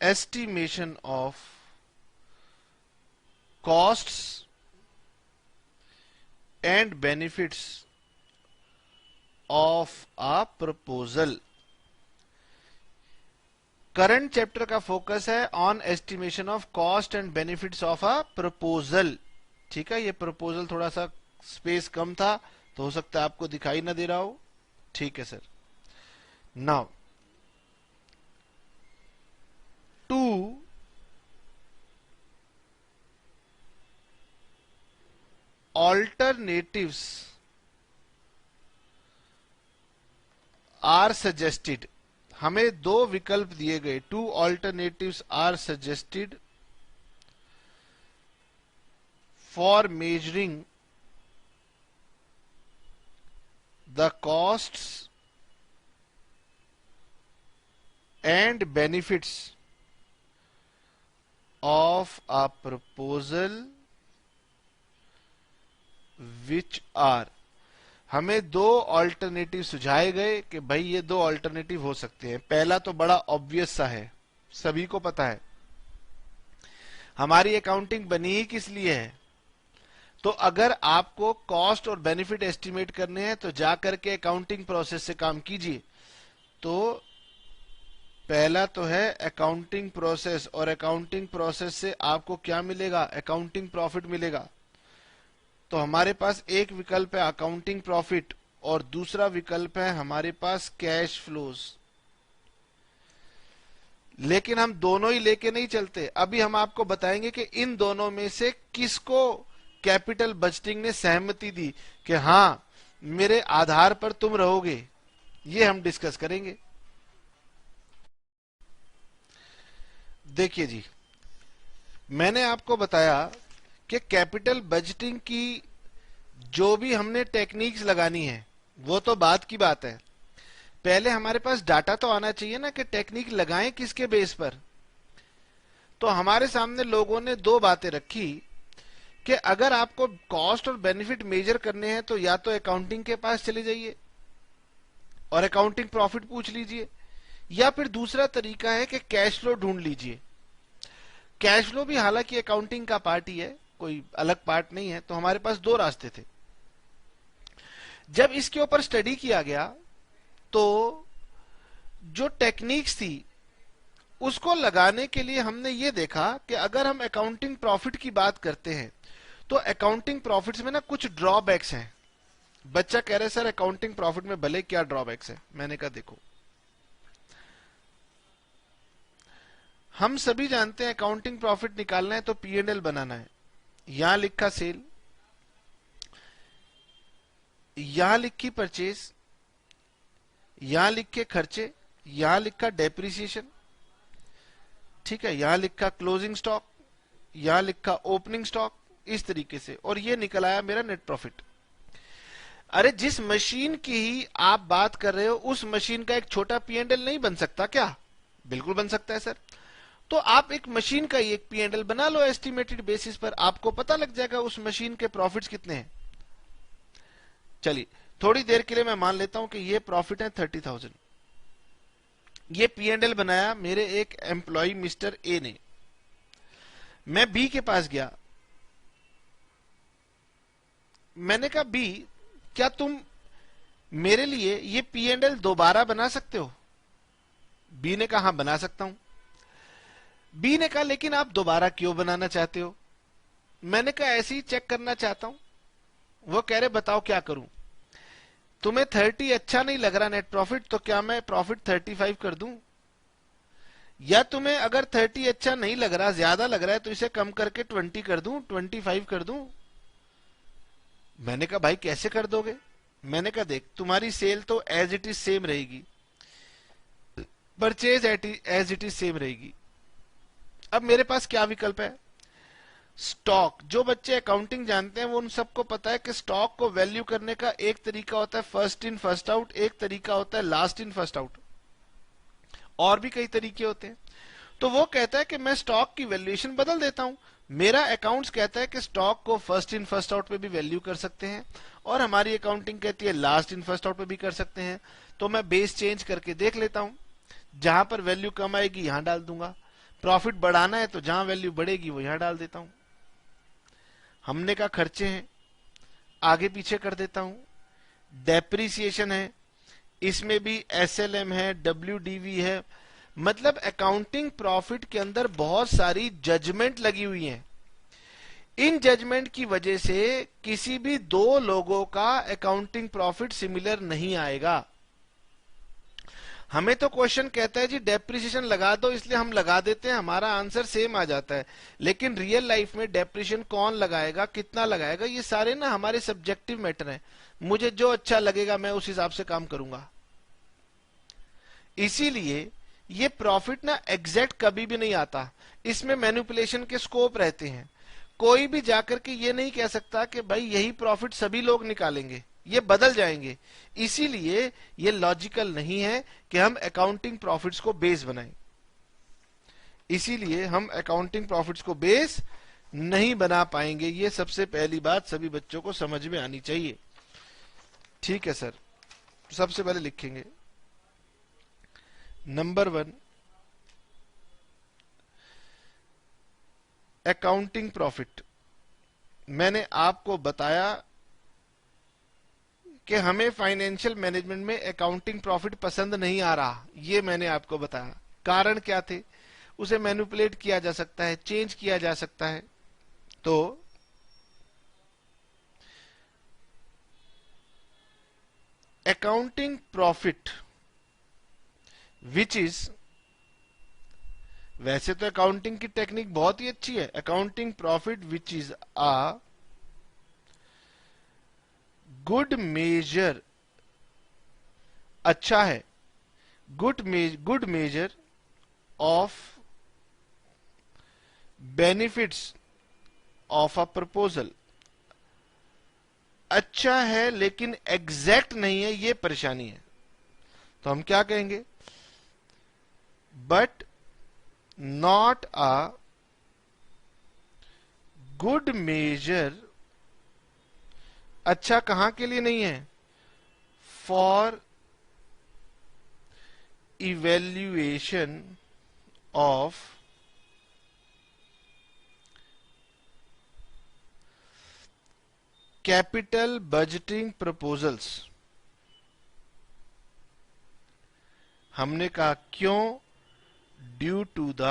estimation of costs and benefits of a proposal। Current chapter का फोकस है on estimation of cost and benefits of a proposal. ठीक है, ये प्रपोजल थोड़ा सा स्पेस कम था तो हो सकता है आपको दिखाई ना दे रहा हो। ठीक है sir. Now two alternatives are suggested. हमें 2 विकल्प दिए गए। 2 alternatives are suggested for measuring the costs and benefits of a proposal which are। हमें 2 ऑल्टरनेटिव सुझाए गए कि भाई ये 2 ऑल्टरनेटिव हो सकते हैं। पहला तो बड़ा ऑब्वियस सा है, सभी को पता है। हमारी अकाउंटिंग बनी ही किस लिए है? तो अगर आपको कॉस्ट और बेनिफिट एस्टिमेट करने हैं तो जाकर के अकाउंटिंग प्रोसेस से काम कीजिए। तो पहला तो है अकाउंटिंग प्रोसेस, और अकाउंटिंग प्रोसेस से आपको क्या मिलेगा? अकाउंटिंग प्रॉफिट मिलेगा। तो हमारे पास एक विकल्प है अकाउंटिंग प्रॉफिट, और दूसरा विकल्प है हमारे पास कैश फ्लोज। लेकिन हम दोनों ही लेके नहीं चलते। अभी हम आपको बताएंगे कि इन दोनों में से किसको कैपिटल बजटिंग ने सहमति दी कि हां मेरे आधार पर तुम रहोगे, ये हम डिस्कस करेंगे। देखिए जी, मैंने आपको बताया कि कैपिटल बजटिंग की जो भी हमने टेक्निक्स लगानी है वो तो बाद की बात है। पहले हमारे पास डाटा तो आना चाहिए ना कि टेक्निक लगाएं किसके बेस पर। तो हमारे सामने लोगों ने दो बातें रखी कि अगर आपको कॉस्ट और बेनिफिट मेजर करने हैं तो या तो अकाउंटिंग के पास चले जाइए और अकाउंटिंग प्रॉफिट पूछ लीजिए, या फिर दूसरा तरीका है कि कैश फ्लो ढूंढ लीजिए। कैश फ्लो भी हालांकि अकाउंटिंग का पार्ट ही है, कोई अलग पार्ट नहीं है। तो हमारे पास दो रास्ते थे। जब इसके ऊपर स्टडी किया गया तो जो टेक्निक्स थी उसको लगाने के लिए हमने ये देखा कि अगर हम अकाउंटिंग प्रॉफिट की बात करते हैं तो अकाउंटिंग प्रॉफिट्स में ना कुछ ड्रॉबैक्स हैं। बच्चा कह रहे सर अकाउंटिंग प्रॉफिट में भले क्या ड्रॉबैक्स है? मैंने कहा देखो, हम सभी जानते हैं अकाउंटिंग प्रॉफिट निकालना है तो P&L बनाना है। यहां लिखा सेल, यहां लिखी परचेज, यहां लिखे खर्चे, यहां लिखा डेप्रिसिएशन, ठीक है, यहां लिखा क्लोजिंग स्टॉक, यहां लिखा ओपनिंग स्टॉक, इस तरीके से, और ये निकल आया मेरा नेट प्रॉफिट। अरे जिस मशीन की ही आप बात कर रहे हो उस मशीन का एक छोटा P&L नहीं बन सकता क्या? बिल्कुल बन सकता है सर। तो आप एक मशीन का ही एक P&L बना लो एस्टिमेटेड बेसिस पर, आपको पता लग जाएगा उस मशीन के प्रॉफिट्स कितने हैं। चलिए थोड़ी देर के लिए मैं मान लेता हूं कि ये प्रॉफिट है 30,000। ये P&L बनाया मेरे एक एम्प्लॉय मिस्टर ए ने। मैं बी के पास गया, मैंने कहा बी क्या तुम मेरे लिए ये P&L दोबारा बना सकते हो? बी ने कहा हाँ बना सकता हूं। बी ने कहा लेकिन आप दोबारा क्यों बनाना चाहते हो? मैंने कहा ऐसे ही चेक करना चाहता हूं। वो कह रहे बताओ क्या करूं? तुम्हें 30 अच्छा नहीं लग रहा नेट प्रॉफिट, तो क्या मैं प्रॉफिट 35 कर दूं? या तुम्हें अगर 30 अच्छा नहीं लग रहा, ज्यादा लग रहा है, तो इसे कम करके 20 कर दूं, 25 कर दूं? मैंने कहा भाई कैसे कर दोगे? मैंने कहा देख तुम्हारी सेल तो एज इट इज सेम रहेगी, purchase as it is same रहेगी। अब मेरे पास क्या विकल्प है? स्टॉक। जो बच्चे अकाउंटिंग जानते हैं वो उन सबको पता है कि स्टॉक को वैल्यू करने का एक तरीका होता है फर्स्ट इन फर्स्ट आउट, एक तरीका होता है लास्ट इन फर्स्ट आउट, और भी कई तरीके होते हैं। तो वो कहता है कि मैं स्टॉक की वैल्यूएशन बदल देता हूं। मेरा अकाउंट्स कहता है कि स्टॉक को फर्स्ट इन फर्स्ट आउट पे भी वैल्यू कर सकते हैं, और हमारी अकाउंटिंग कहती है लास्ट इन फर्स्ट आउट पे भी कर सकते हैं। तो मैं बेस चेंज करके देख लेता हूं, जहां पर वैल्यू कम आएगी यहां डाल दूंगा, प्रॉफिट बढ़ाना है तो जहां वैल्यू बढ़ेगी वो यहां डाल देता हूं। हमने का खर्चे हैं, आगे पीछे कर देता हूं। डेप्रिसिएशन है, इसमें भी SLM है, WDV है। मतलब अकाउंटिंग प्रॉफिट के अंदर बहुत सारी जजमेंट लगी हुई हैं। इन जजमेंट की वजह से किसी भी दो लोगों का अकाउंटिंग प्रॉफिट सिमिलर नहीं आएगा। हमें तो क्वेश्चन कहता है जी डेप्रिसिएशन लगा दो, इसलिए हम लगा देते हैं, हमारा आंसर सेम आ जाता है। लेकिन रियल लाइफ में डेप्रिसिएशन कौन लगाएगा, कितना लगाएगा, ये सारे ना हमारे सब्जेक्टिव मैटर हैं। मुझे जो अच्छा लगेगा मैं उस हिसाब से काम करूंगा। इसीलिए ये प्रॉफिट ना एग्जैक्ट कभी भी नहीं आता, इसमें मैनिपुलेशन के स्कोप रहते हैं। कोई भी जाकर के ये नहीं कह सकता कि भाई यही प्रॉफिट सभी लोग निकालेंगे, ये बदल जाएंगे। इसीलिए ये लॉजिकल नहीं है कि हम अकाउंटिंग प्रॉफिट्स को बेस बनाएं। इसीलिए हम अकाउंटिंग प्रॉफिट्स को बेस नहीं बना पाएंगे। ये सबसे पहली बात सभी बच्चों को समझ में आनी चाहिए। ठीक है सर, सबसे पहले लिखेंगे नंबर 1, अकाउंटिंग प्रॉफिट, मैंने आपको बताया कि हमें फाइनेंशियल मैनेजमेंट में अकाउंटिंग प्रॉफिट पसंद नहीं आ रहा, ये मैंने आपको बताया। कारण क्या थे? उसे मैनिपुलेट किया जा सकता है, चेंज किया जा सकता है। तो अकाउंटिंग प्रॉफिट विच इज, वैसे तो अकाउंटिंग की टेक्निक बहुत ही अच्छी है, accounting profit which is a good measure, अच्छा है, good measure of benefits of a proposal. अच्छा है लेकिन एग्जैक्ट नहीं है, ये परेशानी है। तो हम क्या कहेंगे? But not a good measure, अच्छा कहां के लिए नहीं है? For evaluation of capital budgeting proposals. हमने कहा क्यों? Due to the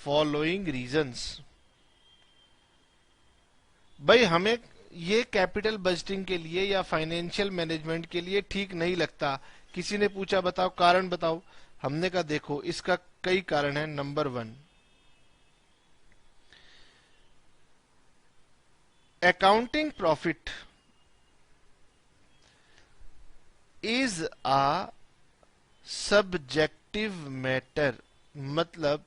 following reasons. भाई हमें ये कैपिटल बजटिंग के लिए या फाइनेंशियल मैनेजमेंट के लिए ठीक नहीं लगता। किसी ने पूछा बताओ कारण बताओ, हमने कहा देखो इसका कई कारण है। Number 1, accounting profit is a subjective matter, मतलब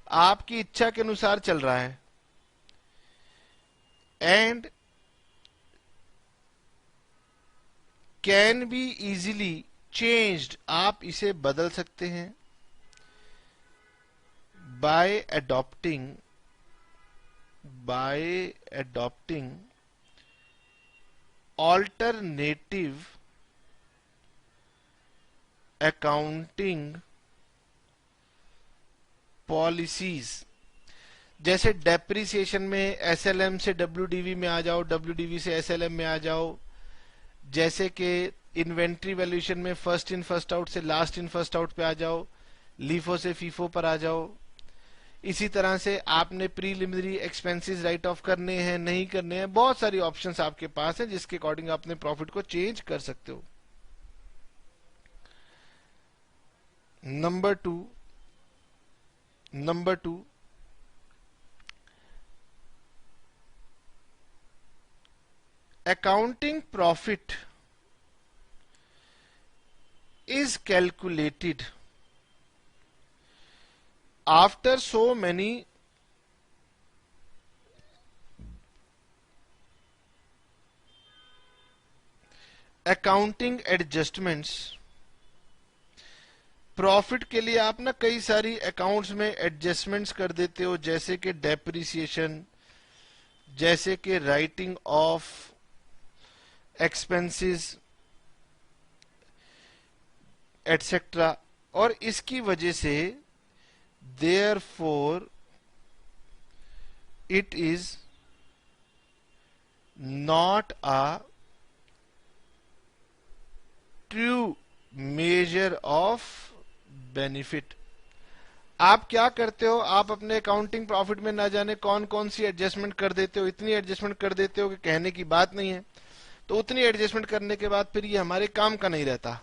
आपकी इच्छा के अनुसार चल रहा है, and can be easily changed, आप इसे बदल सकते हैं bye adopting alternative accounting policies. जैसे डेप्रिसिएशन में एसएलएम से डब्ल्यूडीवी में आ जाओ, डब्ल्यूडीवी से एसएलएम में आ जाओ। जैसे कि इन्वेंट्री वैल्यूएशन में फर्स्ट इन फर्स्ट आउट से लास्ट इन फर्स्ट आउट पे आ जाओ, लीफो से फीफो पर आ जाओ। इसी तरह से आपने प्रीलिमिनरी एक्सपेंसेस राइट ऑफ करने हैं नहीं करने हैं, बहुत सारी ऑप्शंस आपके पास हैं जिसके अकॉर्डिंग अपने प्रॉफिट को चेंज कर सकते हो। Number two, accounting profit is calculated after so many accounting adjustments। Profit के लिए आप ना कई सारी अकाउंट्स में एडजस्टमेंट्स कर देते हो, जैसे कि डेप्रिसिएशन, जैसे कि राइटिंग ऑफ एक्सपेंसेस एटसेट्रा, और इसकी वजह से therefore it is not a true measure of benefit. आप क्या करते हो? आप अपने अकाउंटिंग प्रॉफिट में ना जाने कौन कौन सी एडजस्टमेंट कर देते हो, इतनी एडजस्टमेंट कर देते हो कि कहने की बात नहीं है। तो उतनी एडजस्टमेंट करने के बाद फिर ये हमारे काम का नहीं रहता,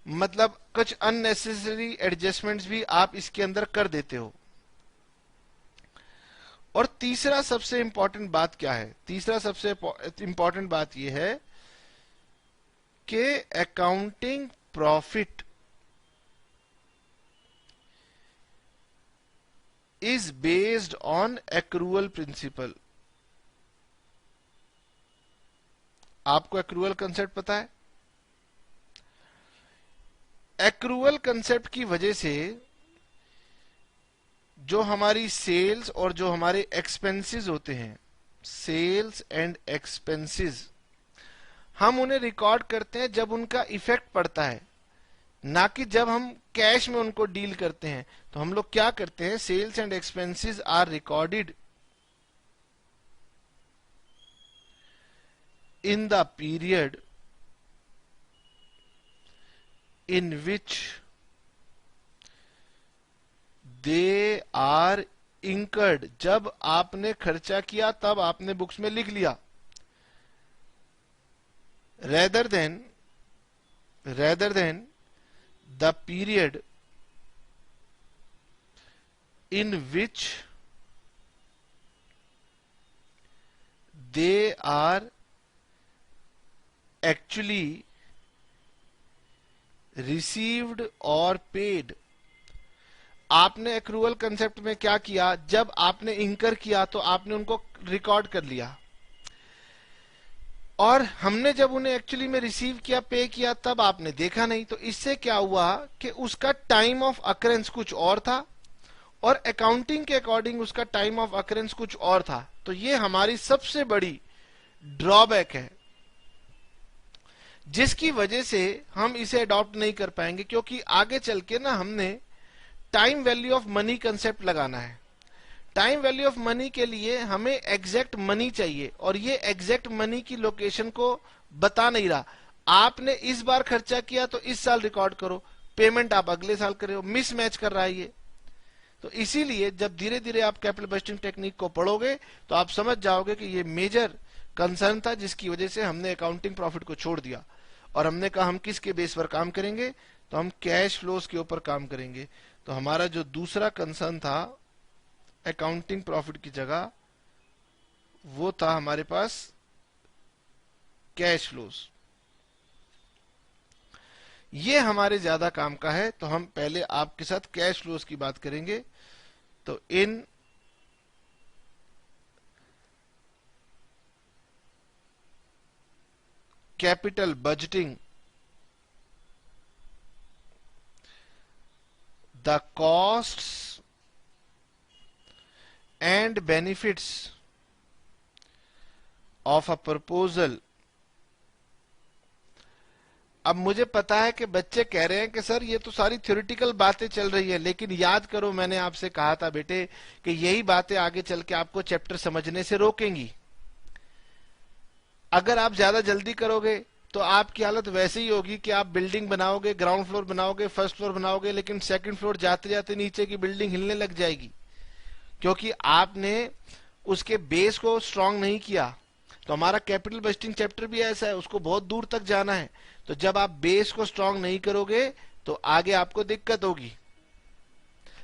मतलब कुछ अननेसेसरी एडजस्टमेंट्स भी आप इसके अंदर कर देते हो। और तीसरा सबसे इंपॉर्टेंट बात क्या है? तीसरा सबसे इंपॉर्टेंट बात यह है कि accounting profit is based on accrual principle। आपको accrual कंसेप्ट पता है? accrual कंसेप्ट की वजह से जो हमारी सेल्स और जो हमारे एक्सपेंसेस होते हैं, सेल्स एंड एक्सपेंसेस, हम उन्हें रिकॉर्ड करते हैं जब उनका इफेक्ट पड़ता है, ना कि जब हम कैश में उनको डील करते हैं। तो हम लोग क्या करते हैं, sales and expenses are recorded in the period in which they are incurred. जब आपने खर्चा किया तब आपने बुक्स में लिख लिया, rather than the period in which they are actually received और पेड। आपने एक्रूअल कंसेप्ट में क्या किया, जब आपने इंकर किया तो आपने उनको रिकॉर्ड कर लिया, और हमने जब उन्हें एक्चुअली में रिसीव किया, पे किया, तब आपने देखा नहीं। तो इससे क्या हुआ कि उसका टाइम ऑफ अकरेंस कुछ और था और अकाउंटिंग के अकॉर्डिंग उसका टाइम ऑफ अकरेंस कुछ और था। तो ये हमारी सबसे बड़ी ड्रॉबैक है, जिसकी वजह से हम इसे अडॉप्ट नहीं कर पाएंगे, क्योंकि आगे चल के ना हमने time value of money concept लगाना है। टाइम वैल्यू ऑफ मनी के लिए हमें एग्जैक्ट मनी चाहिए, और ये एग्जैक्ट मनी की लोकेशन को बता नहीं रहा। आपने इस बार खर्चा किया तो इस साल रिकॉर्ड करो, पेमेंट आप अगले साल करे हो, मिसमैच कर रहा है ये। तो इसीलिए जब धीरे धीरे आप कैपिटल बजटिंग टेक्निक को पढ़ोगे तो आप समझ जाओगे कि ये मेजर कंसर्न था, जिसकी वजह से हमने अकाउंटिंग प्रॉफिट को छोड़ दिया और हमने कहा हम किसके बेस पर काम करेंगे, तो हम कैश फ्लोज के ऊपर काम करेंगे। तो हमारा जो दूसरा कंसर्न था अकाउंटिंग प्रॉफिट की जगह, वो था हमारे पास कैश फ्लोज। ये हमारे ज्यादा काम का है, तो हम पहले आपके साथ कैश फ्लोज की बात करेंगे। तो इन capital budgeting the costs and benefits of a proposal। अब मुझे पता है कि बच्चे कह रहे हैं कि सर ये तो सारी थ्योरेटिकल बातें चल रही है, लेकिन याद करो मैंने आपसे कहा था बेटे कि यही बातें आगे चल के आपको चैप्टर समझने से रोकेंगी। अगर आप ज्यादा जल्दी करोगे तो आपकी हालत वैसे ही होगी कि आप बिल्डिंग बनाओगे, ग्राउंड फ्लोर बनाओगे, फर्स्ट फ्लोर बनाओगे, लेकिन सेकंड फ्लोर जाते जाते नीचे की बिल्डिंग हिलने लग जाएगी, क्योंकि आपने उसके बेस को स्ट्रांग नहीं किया। तो हमारा कैपिटल बजटिंग चैप्टर भी ऐसा है, उसको बहुत दूर तक जाना है। तो जब आप बेस को स्ट्रांग नहीं करोगे तो आगे आपको दिक्कत होगी।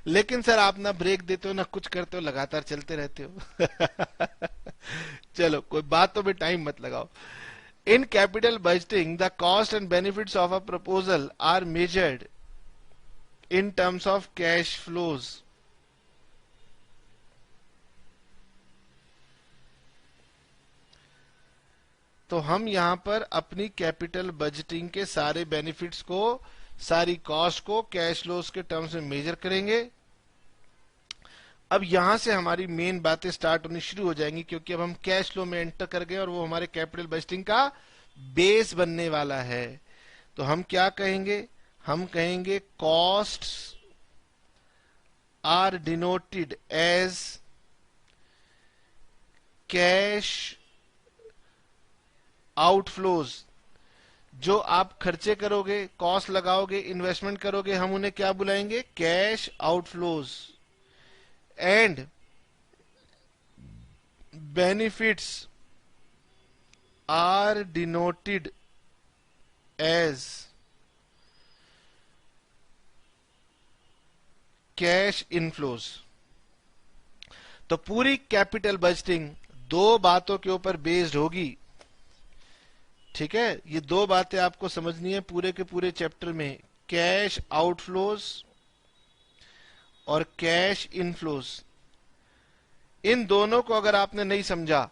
लेकिन सर आप ना ब्रेक देते हो ना कुछ करते हो, लगातार चलते रहते हो। चलो कोई बात तो भी टाइम मत लगाओ। In capital budgeting the cost and benefits of a proposal are measured in terms of cash flows. तो हम यहां पर अपनी कैपिटल बजटिंग के सारे बेनिफिट्स को, सारी कॉस्ट को कैश फ्लोज के टर्म्स में मेजर करेंगे। अब यहां से हमारी मेन बातें स्टार्ट होनी शुरू हो जाएंगी, क्योंकि अब हम कैश फ्लो में एंटर कर गए और वो हमारे कैपिटल बजटिंग का बेस बनने वाला है। तो हम क्या कहेंगे, हम कहेंगे costs are denoted as cash outflows. जो आप खर्चे करोगे, कॉस्ट लगाओगे, इन्वेस्टमेंट करोगे, हम उन्हें क्या बुलाएंगे, cash outflows. And benefits are denoted as cash inflows. तो पूरी कैपिटल बजटिंग दो बातों के ऊपर बेस्ड होगी। ठीक है, ये दो बातें आपको समझनी है पूरे के पूरे चैप्टर में, कैश आउटफ्लोज और कैश इनफ्लोज। इन दोनों को अगर आपने नहीं समझा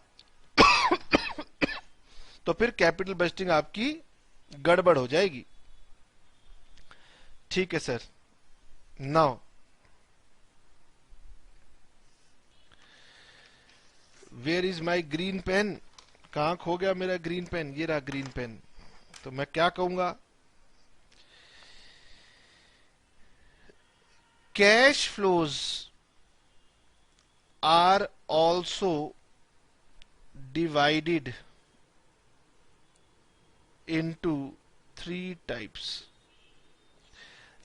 तो फिर कैपिटल बजटिंग आपकी गड़बड़ हो जाएगी। ठीक है sir. Now where is my green pen, कहां खो गया मेरा ग्रीन पेन, ये रहा ग्रीन पेन। तो मैं क्या कहूंगा, cash flows are also divided into 3 types.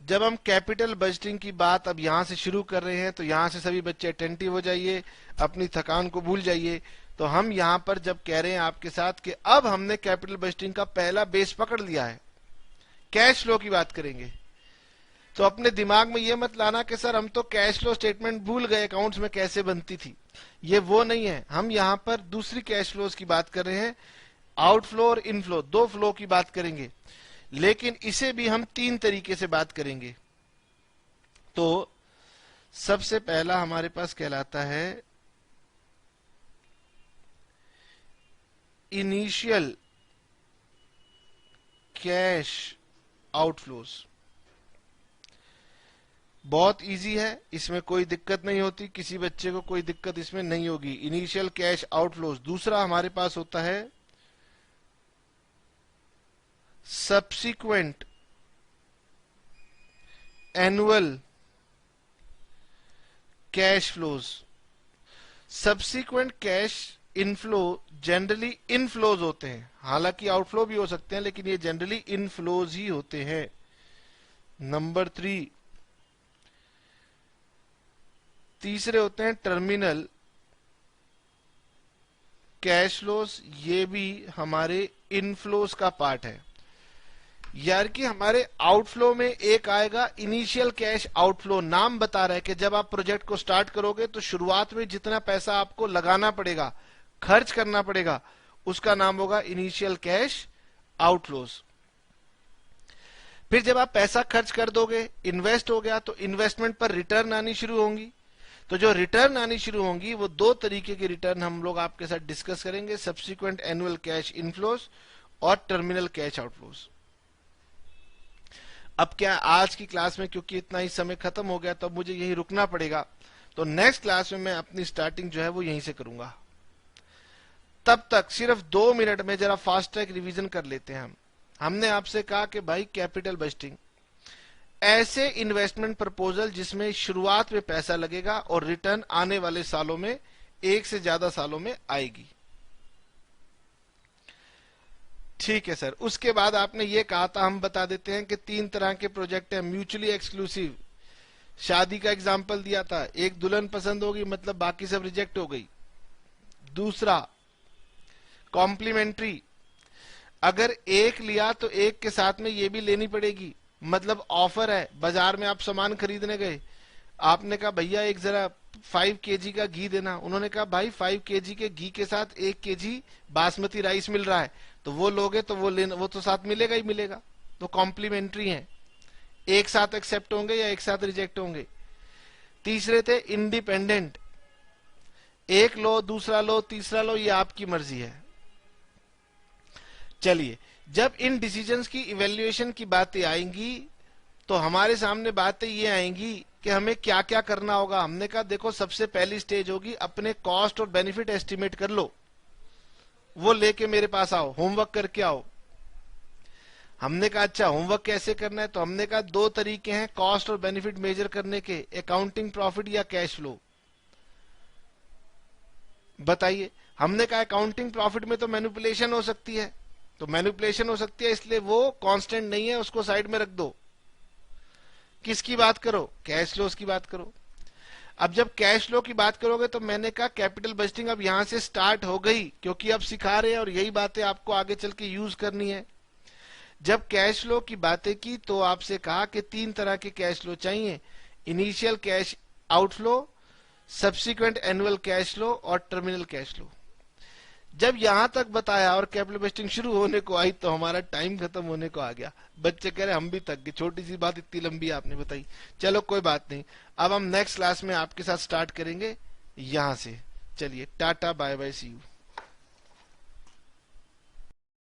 जब हम कैपिटल बजटिंग की बात अब यहां से शुरू कर रहे हैं तो यहां से सभी बच्चे अटेंटिव हो जाइए, अपनी थकान को भूल जाइए। तो हम यहां पर जब कह रहे हैं आपके साथ कि अब हमने कैपिटल बजटिंग का पहला बेस पकड़ लिया है, कैश फ्लो की बात करेंगे, तो अपने दिमाग में ये मत लाना कि सर हम तो कैश फ्लो स्टेटमेंट भूल गए, अकाउंट्स में कैसे बनती थी। ये वो नहीं है, हम यहां पर दूसरी कैश फ्लोज की बात कर रहे हैं, आउटफ्लो और इनफ्लो, 2 फ्लो की बात करेंगे, लेकिन इसे भी हम 3 तरीके से बात करेंगे। तो सबसे पहला हमारे पास कहलाता है इनिशियल कैश आउटफ्लोज। बहुत इजी है, इसमें कोई दिक्कत नहीं होती, किसी बच्चे को कोई दिक्कत इसमें नहीं होगी। Initial cash outflows. दूसरा हमारे पास होता है subsequent annual cash flows. Subsequent cash inflow generally inflows होते हैं, हालांकि आउटफ्लो भी हो सकते हैं, लेकिन ये जनरली इनफ्लोज ही होते हैं। नंबर 3, तीसरे होते हैं टर्मिनल कैश फ्लोज। ये भी हमारे इनफ्लोज का पार्ट है। यार कि हमारे आउटफ्लो में एक आएगा इनिशियल कैश आउटफ्लो। नाम बता रहा है कि जब आप प्रोजेक्ट को स्टार्ट करोगे तो शुरुआत में जितना पैसा आपको लगाना पड़ेगा, खर्च करना पड़ेगा, उसका नाम होगा इनिशियल कैश आउटफ्लोज। फिर जब आप पैसा खर्च कर दोगे, इन्वेस्ट हो गया, तो इन्वेस्टमेंट पर रिटर्न आनी शुरू होंगी। तो जो रिटर्न आनी शुरू होंगी वो 2 तरीके की रिटर्न हम लोग आपके साथ डिस्कस करेंगे, सब्सिक्वेंट एनुअल कैश इनफ्लोज और टर्मिनल कैश आउटफ्लोज। अब क्या आज की क्लास में क्योंकि इतना ही समय खत्म हो गया तो मुझे यहीं रुकना पड़ेगा, तो नेक्स्ट क्लास में मैं अपनी स्टार्टिंग जो है वो यहीं से करूंगा। तब तक सिर्फ 2 मिनट में जरा फास्ट ट्रैक रिवीजन कर लेते हैं। हमने आपसे कहा कि भाई कैपिटल बजटिंग ऐसे इन्वेस्टमेंट प्रपोजल जिसमें शुरुआत में पैसा लगेगा और रिटर्न आने वाले सालों में, 1 से ज्यादा सालों में आएगी। ठीक है सर। उसके बाद आपने ये कहा था, हम बता देते हैं कि 3 तरह के प्रोजेक्ट हैं। म्यूचुअली एक्सक्लूसिव, शादी का एग्जांपल दिया था, एक दुल्हन पसंद होगी मतलब बाकी सब रिजेक्ट हो गई। दूसरा कॉम्प्लीमेंट्री, अगर एक लिया तो एक के साथ में ये भी लेनी पड़ेगी, मतलब ऑफर है, बाजार में आप सामान खरीदने गए, आपने कहा भैया एक जरा 5 केजी का घी देना, उन्होंने कहा भाई 5 केजी के घी के साथ 1 केजी बासमती राइस मिल रहा है, तो वो लोगे तो वो तो साथ मिलेगा ही मिलेगा। तो कॉम्प्लीमेंट्री है, एक साथ एक्सेप्ट होंगे या एक साथ रिजेक्ट होंगे। तीसरे थे इंडिपेंडेंट, एक लो, दूसरा लो, तीसरा लो, ये आपकी मर्जी है। चलिए, जब इन डिसीजंस की इवेल्युएशन की बातें आएंगी तो हमारे सामने बातें ये आएंगी कि हमें क्या क्या करना होगा। हमने कहा देखो सबसे पहली स्टेज होगी अपने कॉस्ट और बेनिफिट एस्टिमेट कर लो, वो लेके मेरे पास आओ, होमवर्क करके आओ। हमने कहा अच्छा होमवर्क कैसे करना है, तो हमने कहा 2 तरीके हैं कॉस्ट और बेनिफिट मेजर करने के, अकाउंटिंग प्रॉफिट या कैश फ्लो। बताइए। हमने कहा अकाउंटिंग प्रॉफिट में तो मैनिपुलेशन हो सकती है, तो मैनिपुलेशन हो सकती है इसलिए वो कांस्टेंट नहीं है, उसको साइड में रख दो। किसकी बात करो, कैश फ्लोज की बात करो। अब जब कैश फ्लो की बात करोगे तो मैंने कहा कैपिटल बजटिंग अब यहां से स्टार्ट हो गई, क्योंकि अब सिखा रहे हैं और यही बातें आपको आगे चल के यूज करनी है। जब कैश फ्लो की बातें की तो आपसे कहा कि 3 तरह के कैश फ्लो चाहिए, initial cash outflow, subsequent annual cash flow और टर्मिनल कैश फ्लो। जब यहां तक बताया और कैपिटल बजटिंग शुरू होने को आई तो हमारा टाइम खत्म होने को आ गया। बच्चे कह रहे हम भी थक गए, छोटी सी बात इतनी लंबी आपने बताई। चलो कोई बात नहीं, अब हम नेक्स्ट क्लास में आपके साथ स्टार्ट करेंगे यहां से। चलिए tata bye bye, see you.